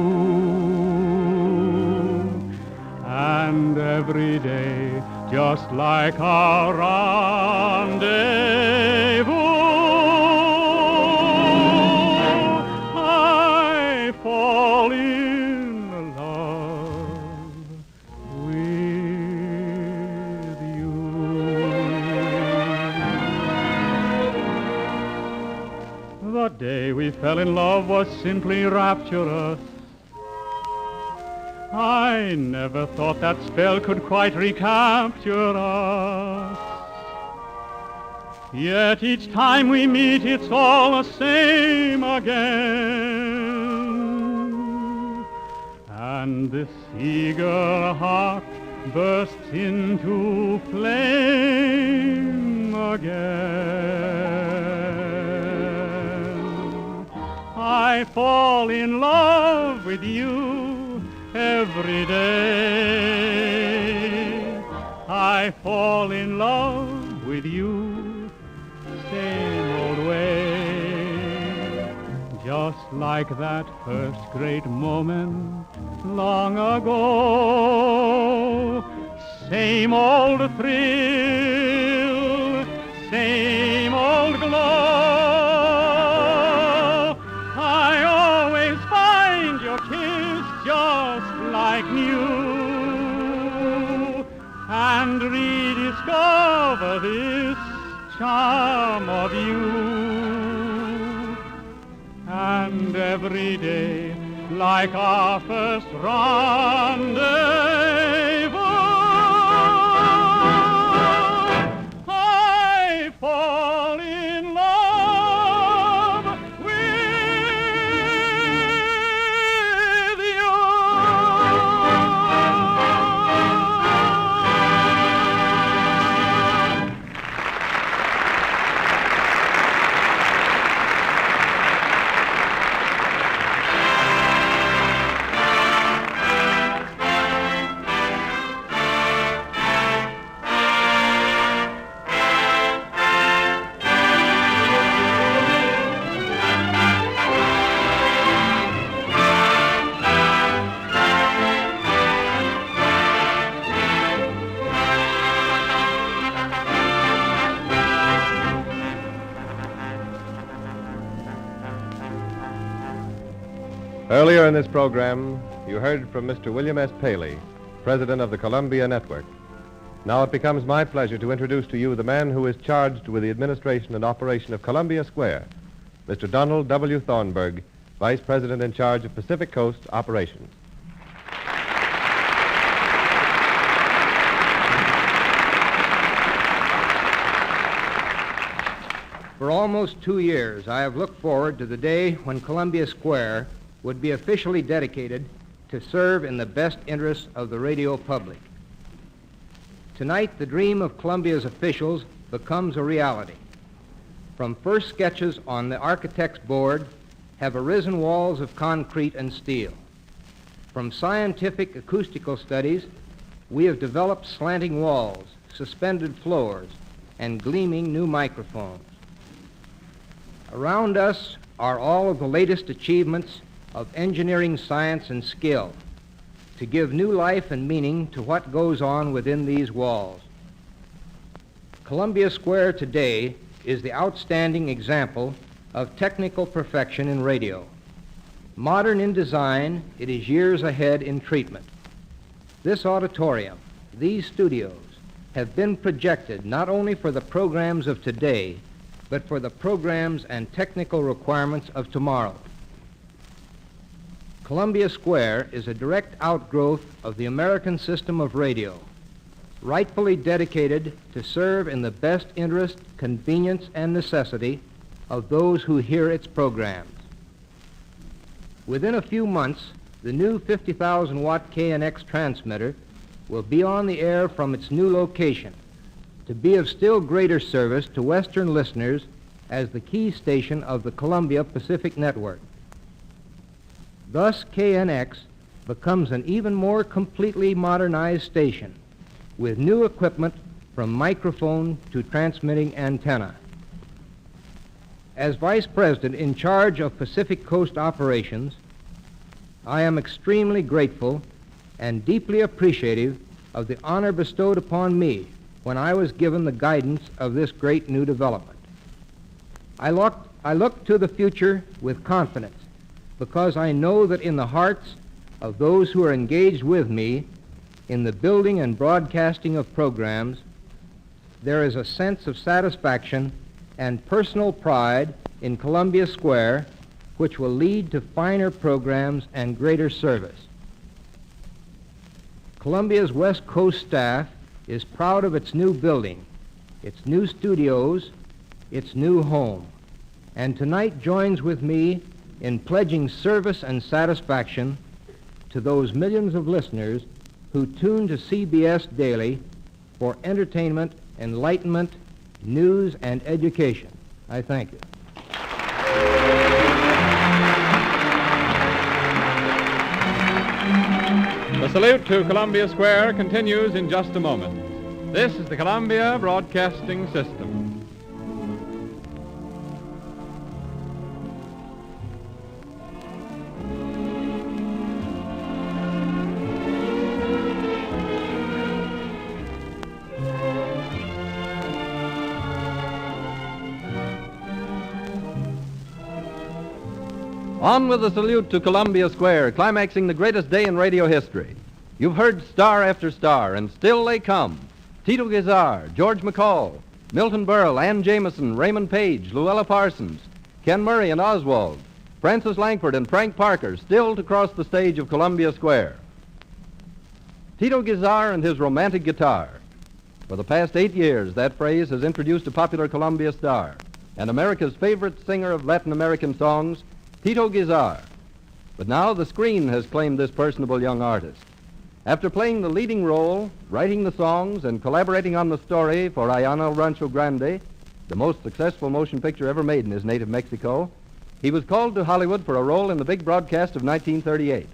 And every day, just like our rendezvous, I fall in love with you. The day we fell in love was simply rapturous. I never thought that spell could quite recapture us. Yet each time we meet, it's all the same again. And this eager heart bursts into flame again. I fall in love with you every day. I fall in love with you same old way. Just like that first great moment long ago. Same old thrill, same old glow. I always find your kiss just like new and rediscover this charm of you. And every day, like our first rendezvous, I fall in love with you. Earlier in this program, you heard from Mr. William S. Paley, president of the Columbia Network. Now it becomes my pleasure to introduce to you the man who is charged with the administration and operation of Columbia Square, Mr. Donald W. Thornburg, vice president in charge of Pacific Coast operations. For almost 2 years, I have looked forward to the day when Columbia Square would be officially dedicated to serve in the best interests of the radio public. Tonight, the dream of Columbia's officials becomes a reality. From first sketches on the architect's board have arisen walls of concrete and steel. From scientific acoustical studies, we have developed slanting walls, suspended floors, and gleaming new microphones. Around us are all of the latest achievements of engineering science and skill to give new life and meaning to what goes on within these walls. Columbia Square today is the outstanding example of technical perfection in radio. Modern in design, it is years ahead in treatment. This auditorium, these studios, have been projected not only for the programs of today, but for the programs and technical requirements of tomorrow. Columbia Square is a direct outgrowth of the American system of radio, rightfully dedicated to serve in the best interest, convenience, and necessity of those who hear its programs. Within a few months, the new 50,000-watt KNX transmitter will be on the air from its new location to be of still greater service to Western listeners as the key station of the Columbia Pacific Network. Thus, KNX becomes an even more completely modernized station with new equipment from microphone to transmitting antenna. As Vice President in charge of Pacific Coast operations, I am extremely grateful and deeply appreciative of the honor bestowed upon me when I was given the guidance of this great new development. I look to the future with confidence because I know that in the hearts of those who are engaged with me in the building and broadcasting of programs, there is a sense of satisfaction and personal pride in Columbia Square which will lead to finer programs and greater service. Columbia's West Coast staff is proud of its new building, its new studios, its new home, and tonight joins with me in pledging service and satisfaction to those millions of listeners who tune to CBS daily for entertainment, enlightenment, news, and education. I thank you. The salute to Columbia Square continues in just a moment. This is the Columbia Broadcasting System. On with the salute to Columbia Square, climaxing the greatest day in radio history. You've heard star after star, and still they come. Tito Guizar, George McCall, Milton Berle, Ann Jameson, Raymond Page, Luella Parsons, Ken Murray and Oswald, Francis Langford and Frank Parker, still to cross the stage of Columbia Square. Tito Guizar and his romantic guitar. For the past 8 years, that phrase has introduced a popular Columbia star, and America's favorite singer of Latin American songs, Tito Guizar. But now the screen has claimed this personable young artist. After playing the leading role, writing the songs, and collaborating on the story for Ayana El Rancho Grande, the most successful motion picture ever made in his native Mexico, he was called to Hollywood for a role in the big broadcast of 1938.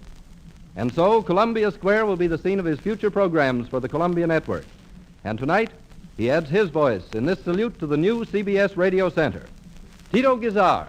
And so Columbia Square will be the scene of his future programs for the Columbia Network. And tonight, he adds his voice in this salute to the new CBS Radio Center. Tito Guizar.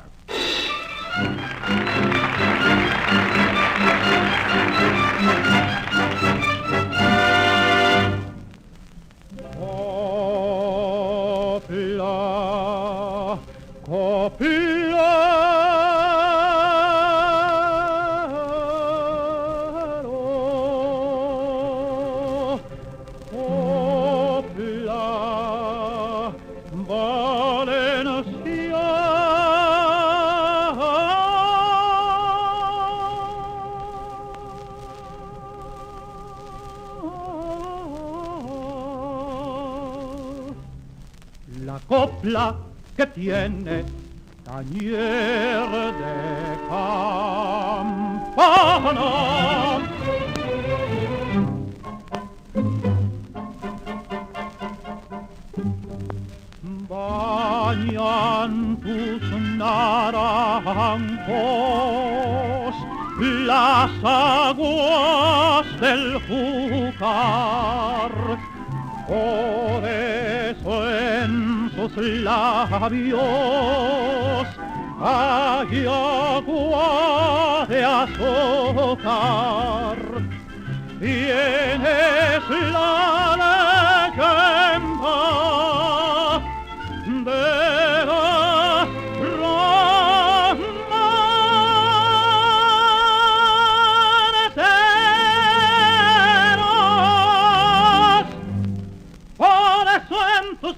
Copla que tiene tañer de campana. Bañan tus naranjos las aguas del Júcar, por eso en sus labios hay agua de azúcar. Tienes la leyenda de las romanceras. Por eso en tus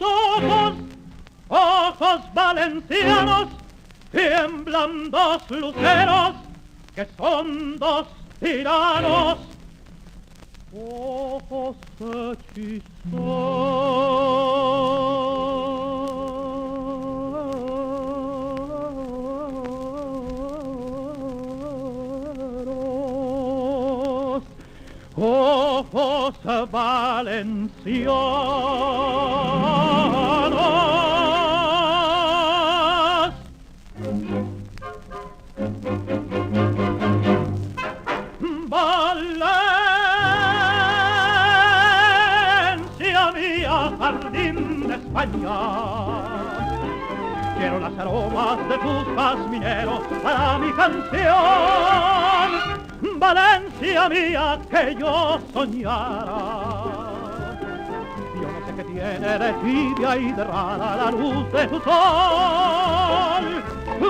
ojos valencianos, tiemblan dos luceros que son dos tiranos. Ojos hechiceros, ojos valencianos. Valencia mía, jardín de España, quiero las aromas de tus jazmineros para mi canción. Valencia mía, que yo soñara. Yo no sé qué tiene de tibia y de rara la luz de tu sol.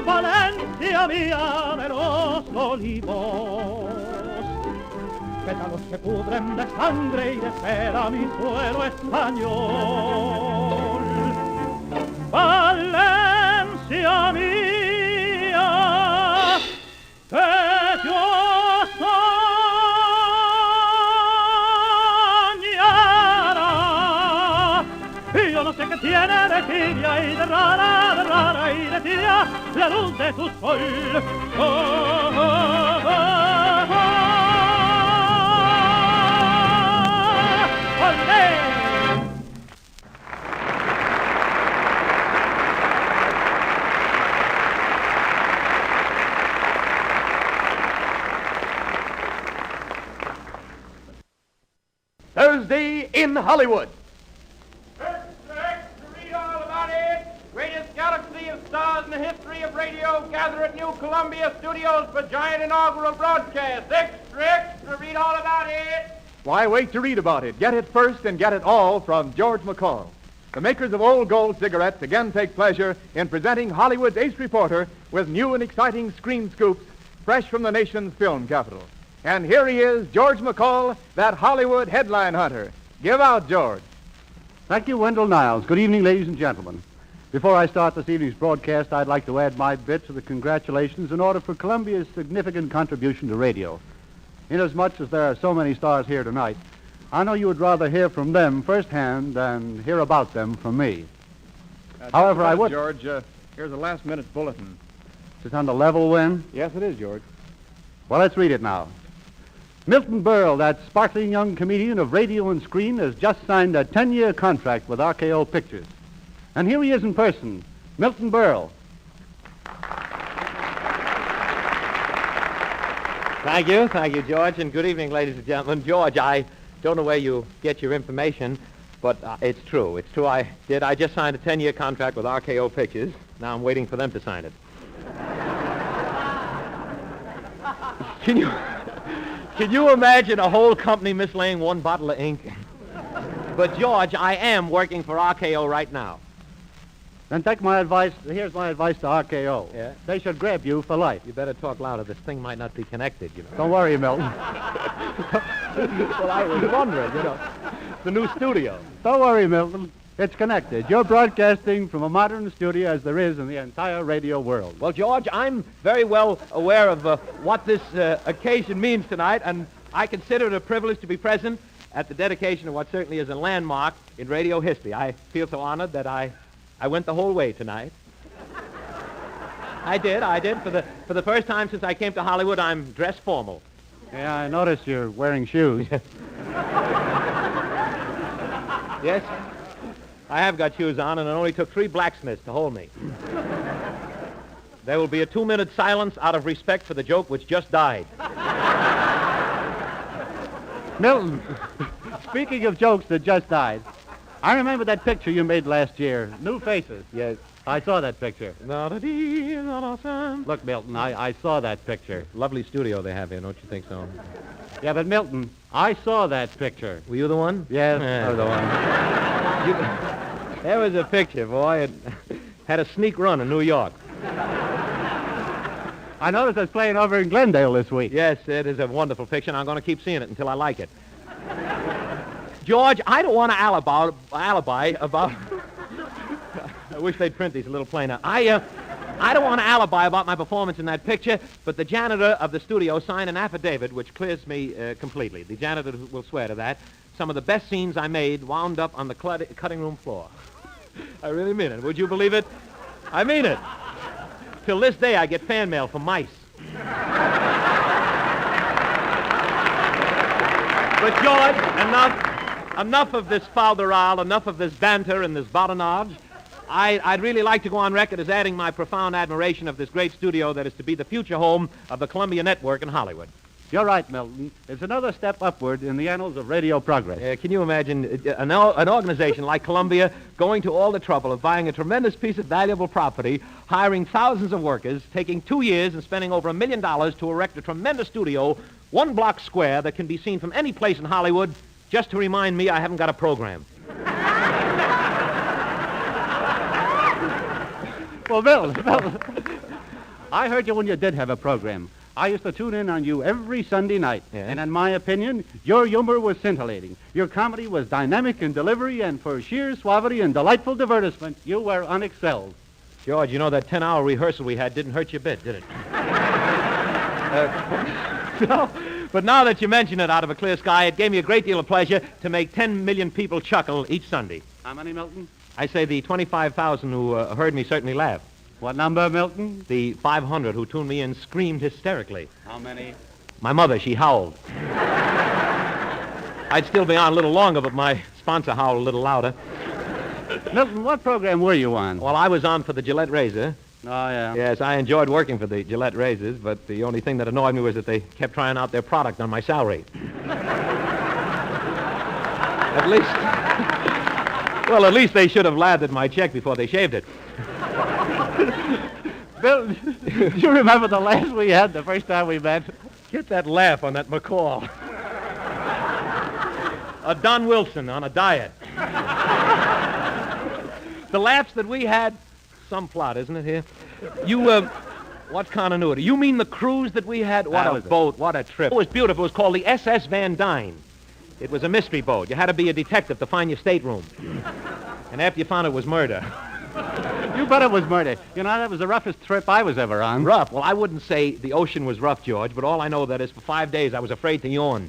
Valencia mía de los olivos, pétalos que pudren de sangre y de seda mi suelo español. Valencia mía, que yo soñara. Yo no sé qué tiene de tibia y de rara y de tibia la luz de tu sol. Oh, oh, oh, oh. Thursday in Hollywood. Read all about it. Greatest galaxy of stars in the history of radio gather at New Columbia Studios for giant inaugural broadcast. Extra, read all about it. Why wait to read about it? Get it first and get it all from George McCall. The makers of Old Gold cigarettes again take pleasure in presenting Hollywood's ace reporter with new and exciting screen scoops fresh from the nation's film capital. And here he is, George McCall, that Hollywood headline hunter. Give out, George. Thank you, Wendell Niles. Good evening, ladies and gentlemen. Before I start this evening's broadcast, I'd like to add my bit to the congratulations in order for Columbia's significant contribution to radio. Inasmuch as there are so many stars here tonight, I know you would rather hear from them firsthand than hear about them from me. However, I would... George, here's a last-minute bulletin. Is it on the level, Win? Yes, it is, George. Well, let's read it now. Milton Berle, that sparkling young comedian of radio and screen, has just signed a 10-year contract with RKO Pictures. And here he is in person, Milton Berle. Thank you, George, and good evening, ladies and gentlemen. George, I don't know where you get your information, but it's true. It's true, I did. I just signed a 10-year contract with RKO Pictures. Now I'm waiting for them to sign it. Can you imagine a whole company mislaying one bottle of ink? But, George, I am working for RKO right now. Then take my advice. Here's my advice to RKO. Yeah? They should grab you for life. You better talk louder. This thing might not be connected, you know. Don't worry, Milton. Well, I was wondering, you know. The new studio. Don't worry, Milton. It's connected. You're broadcasting from a modern studio as there is in the entire radio world. Well, George, I'm very well aware of what this occasion means tonight, and I consider it a privilege to be present at the dedication of what certainly is a landmark in radio history. I feel so honored that I went the whole way tonight. I did. For the first time since I came to Hollywood, I'm dressed formal. Yeah, I noticed you're wearing shoes. Yes, I have got shoes on, and it only took 3 blacksmiths to hold me. There will be a 2-minute silence out of respect for the joke which just died. Milton, speaking of jokes that just died, I remember that picture you made last year, New Faces. Yes. I saw that picture. Look, Milton, I saw that picture. Lovely studio they have here, don't you think so? Yeah, but Milton, I saw that picture. Were you the one? Yes, Yeah. I was the one. There was a picture, boy. It had a sneak run in New York. I noticed it's playing over in Glendale this week. Yes, it is a wonderful picture, and I'm going to keep seeing it until I like it. George, I don't want an alibi about... I wish they'd print these a little plainer. I don't want an alibi about my performance in that picture, but the janitor of the studio signed an affidavit which clears me completely. The janitor will swear to that. Some of the best scenes I made wound up on the cutting room floor. I really mean it. Would you believe it? I mean it. Till this day, I get fan mail from mice. But, George, enough of this fol-de-rol, enough of this banter and this badinage. I'd really like to go on record as adding my profound admiration of this great studio that is to be the future home of the Columbia Network in Hollywood. You're right, Milton. It's another step upward in the annals of radio progress. Can you imagine an organization like Columbia going to all the trouble of buying a tremendous piece of valuable property, hiring thousands of workers, taking 2 years and spending over $1 million to erect a tremendous studio 1 block square that can be seen from any place in Hollywood just to remind me I haven't got a program? Well, Bill, I heard you when you did have a program. I used to tune in on you every Sunday night. Yeah. And in my opinion, your humor was scintillating. Your comedy was dynamic in delivery, and for sheer suavity and delightful divertisement, you were unexcelled. George, you know that 10-hour rehearsal we had didn't hurt you a bit, did it? No, but now that you mention it out of a clear sky, it gave me a great deal of pleasure to make 10 million people chuckle each Sunday. How many, Milton? I say the 25,000 who heard me certainly laugh. What number, Milton? The 500 who tuned me in screamed hysterically. How many? My mother, she howled. I'd still be on a little longer, but my sponsor howled a little louder. Milton, what program were you on? Well, I was on for the Gillette Razor. Oh, yeah. Yes, I enjoyed working for the Gillette Razors, but the only thing that annoyed me was that they kept trying out their product on my salary. At least they should have laughed at my check before they shaved it. Bill, do you remember the laugh we had the first time we met? Get that laugh on that McCall. A Don Wilson on a diet. The laughs that we had, some plot, isn't it, here? What continuity? You mean the cruise that we had? What a boat, what a trip. It was beautiful. It was called the SS Van Dyne. It was a mystery boat. You had to be a detective to find your stateroom. And after you found it was murder. You bet it was murder. You know, that was the roughest trip I was ever on. Rough? Well, I wouldn't say the ocean was rough, George, but all I know that is for 5 days I was afraid to yawn.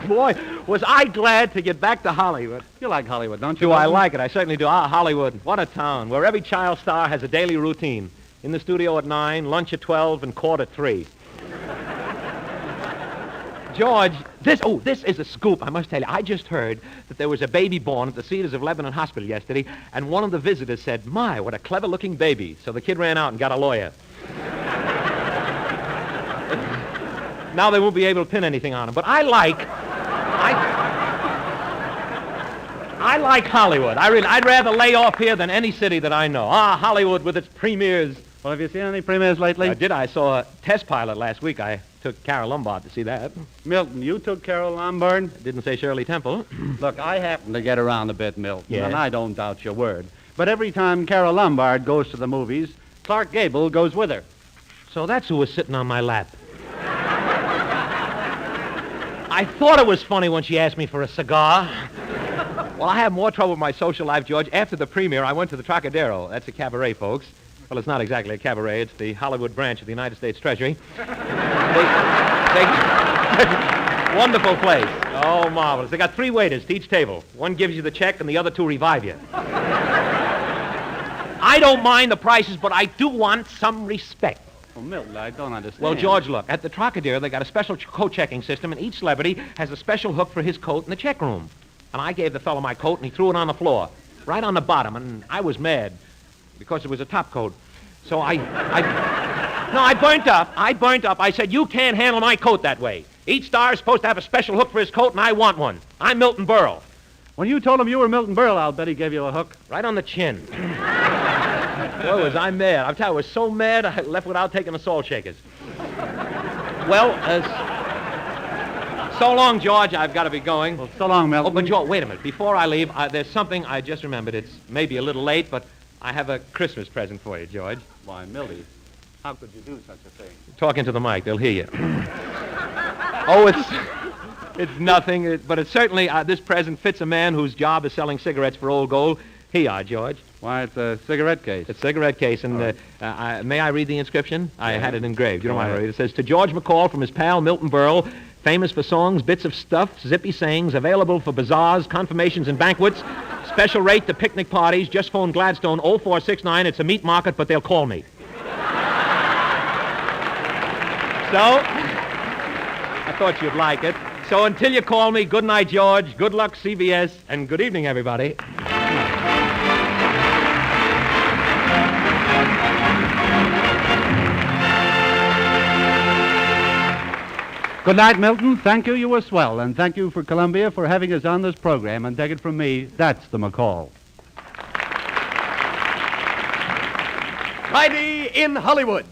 Boy, was I glad to get back to Hollywood. You like Hollywood, don't you? Do I like it? I certainly do. Hollywood, what a town, where every child star has a daily routine. In the studio at 9, lunch at 12, and court at 3. George, this is a scoop, I must tell you. I just heard that there was a baby born at the Cedars of Lebanon Hospital yesterday, and one of the visitors said, "My, what a clever-looking baby." So the kid ran out and got a lawyer. Now they won't be able to pin anything on him. But I like Hollywood. I'd rather lay off here than any city that I know. Hollywood with its premieres. Well, have you seen any premieres lately? I did. I saw a test pilot last week. I took Carol Lombard to see that. Milton, you took Carol Lombard? Didn't say Shirley Temple. Look, I happen to get around a bit, Milton, Yes. and I don't doubt your word. But every time Carol Lombard goes to the movies, Clark Gable goes with her. So that's who was sitting on my lap. I thought it was funny when she asked me for a cigar. Well, I have more trouble with my social life, George. After the premiere, I went to the Trocadero. That's a cabaret, folks. Well, it's not exactly a cabaret. It's the Hollywood branch of the United States Treasury. Wonderful place. Oh, marvelous. They got 3 waiters to each table. One gives you the check, and the other 2 revive you. I don't mind the prices, but I do want some respect. Well, Milton, I don't understand. Well, George, look, at the Trocadero, they got a special coat checking system, and each celebrity has a special hook for his coat in the check room. And I gave the fellow my coat, and he threw it on the floor, right on the bottom, and I was mad because it was a top coat. So I burnt up. I said, you can't handle my coat that way. Each star is supposed to have a special hook for his coat, and I want one. I'm Milton Berle. When you told him you were Milton Berle, I'll bet he gave you a hook. Right on the chin. Boy, was I mad. I'll tell you, I was so mad, I left without taking the salt shakers. Well, so long, George. I've got to be going. Well, so long, Milton. Oh, but, George, wait a minute. Before I leave, there's something I just remembered. It's maybe a little late, but I have a Christmas present for you, George. Why, Milty, how could you do such a thing? Talk into the mic. They'll hear you. Oh, it's nothing, but it certainly, this present fits a man whose job is selling cigarettes for old gold. Here you are, George. Why, it's a cigarette case. It's a cigarette case, and may I read the inscription? I had it engraved. You don't mind I read it? It says, to George McCall from his pal Milton Berle, famous for songs, bits of stuff, zippy sayings, available for bazaars, confirmations, and banquets. Special rate to picnic parties. Just phone Gladstone 0469. It's a meat market, but they'll call me. So, I thought you'd like it. So until you call me, good night, George. Good luck, CBS, and good evening, everybody. Good night, Milton. Thank you. You were swell. And thank you for Columbia for having us on this program. And take it from me, that's the McCall. Friday in Hollywood.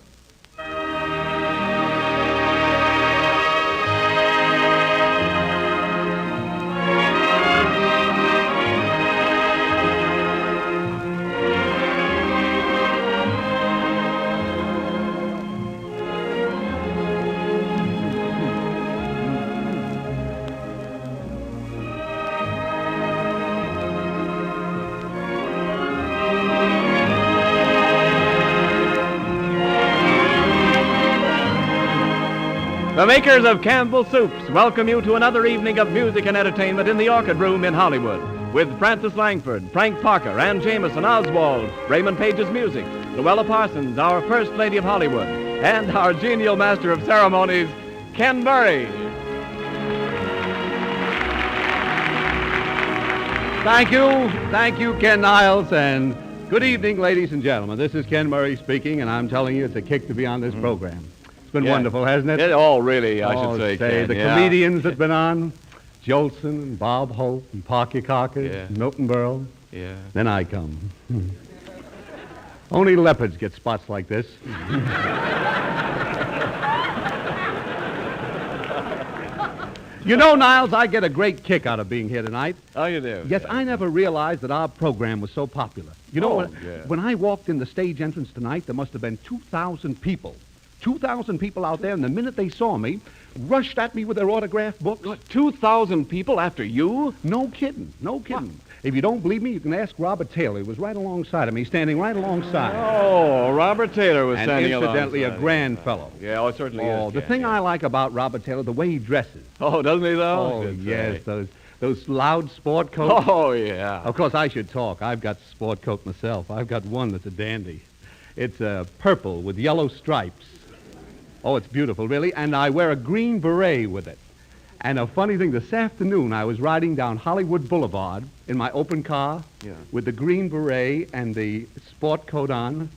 The makers of Campbell Soups welcome you to another evening of music and entertainment in the Orchid Room in Hollywood with Francis Langford, Frank Parker, Ann Jameson, Oswald, Raymond Page's music, Luella Parsons, our First Lady of Hollywood, and our genial master of ceremonies, Ken Murray. Thank you, Ken Niles, and good evening, ladies and gentlemen. This is Ken Murray speaking, and I'm telling you it's a kick to be on this program. It's been wonderful, hasn't it? Really, I should say, Ken. The comedians that have been on, Jolson and Bob Hope and Pocky Cocker, and Milton Berle. Yeah. Then I come. Only leopards get spots like this. You know, Niles, I get a great kick out of being here tonight. Oh, you do? Yes, I never realized that our program was so popular. You know, when I walked in the stage entrance tonight, there must have been 2,000 people. 2,000 people out there, and the minute they saw me, rushed at me with their autograph books. What, 2,000 people after you? No kidding. What? If you don't believe me, you can ask Robert Taylor. He was right alongside of me, standing right alongside. Oh, Robert Taylor was standing alongside. And incidentally, a grand fellow. Yeah, it certainly is. Oh, the thing I like about Robert Taylor, the way he dresses. Oh, doesn't he, though? Oh, yes, those loud sport coats. Oh, yeah. Of course, I should talk. I've got a sport coat myself. I've got one that's a dandy. It's purple with yellow stripes. Oh, it's beautiful, really. And I wear a green beret with it. And a funny thing, this afternoon I was riding down Hollywood Boulevard in my open car with the green beret and the sport coat on,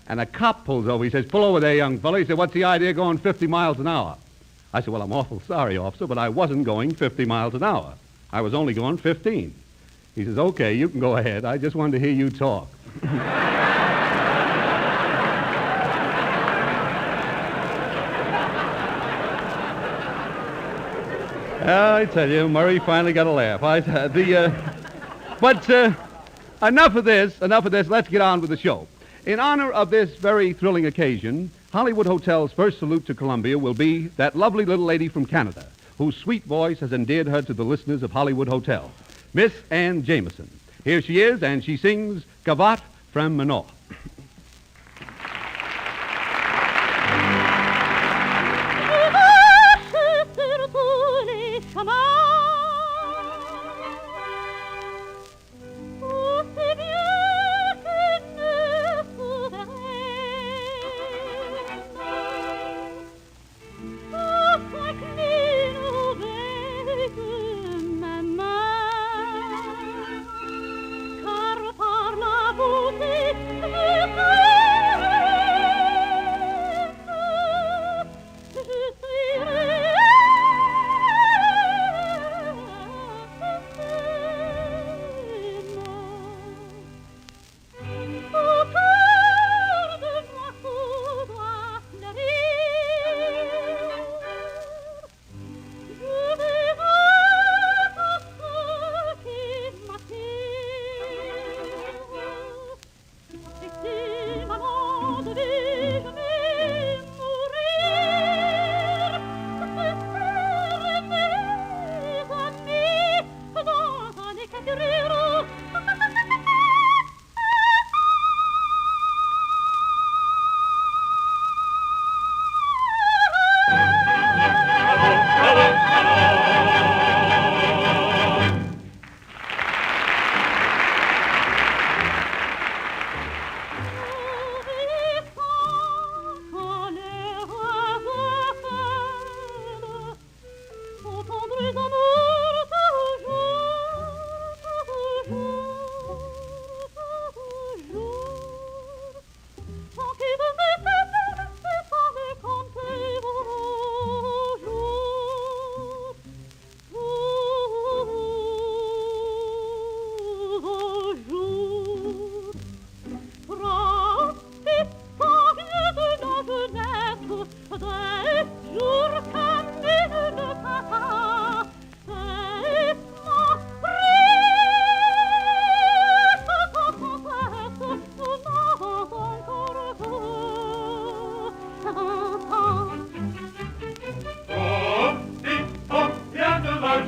and a cop pulls over. He says, "Pull over there, young fella." He said, "What's the idea of going 50 miles an hour?" I said, "Well, I'm awful sorry, officer, but I wasn't going 50 miles an hour. I was only going 15. He says, "Okay, you can go ahead. I just wanted to hear you talk." I tell you, Murray finally got a laugh. But enough of this. Let's get on with the show. In honor of this very thrilling occasion, Hollywood Hotel's first salute to Columbia will be that lovely little lady from Canada, whose sweet voice has endeared her to the listeners of Hollywood Hotel, Miss Ann Jameson. Here she is, and she sings Gavotte from Manon.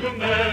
to make.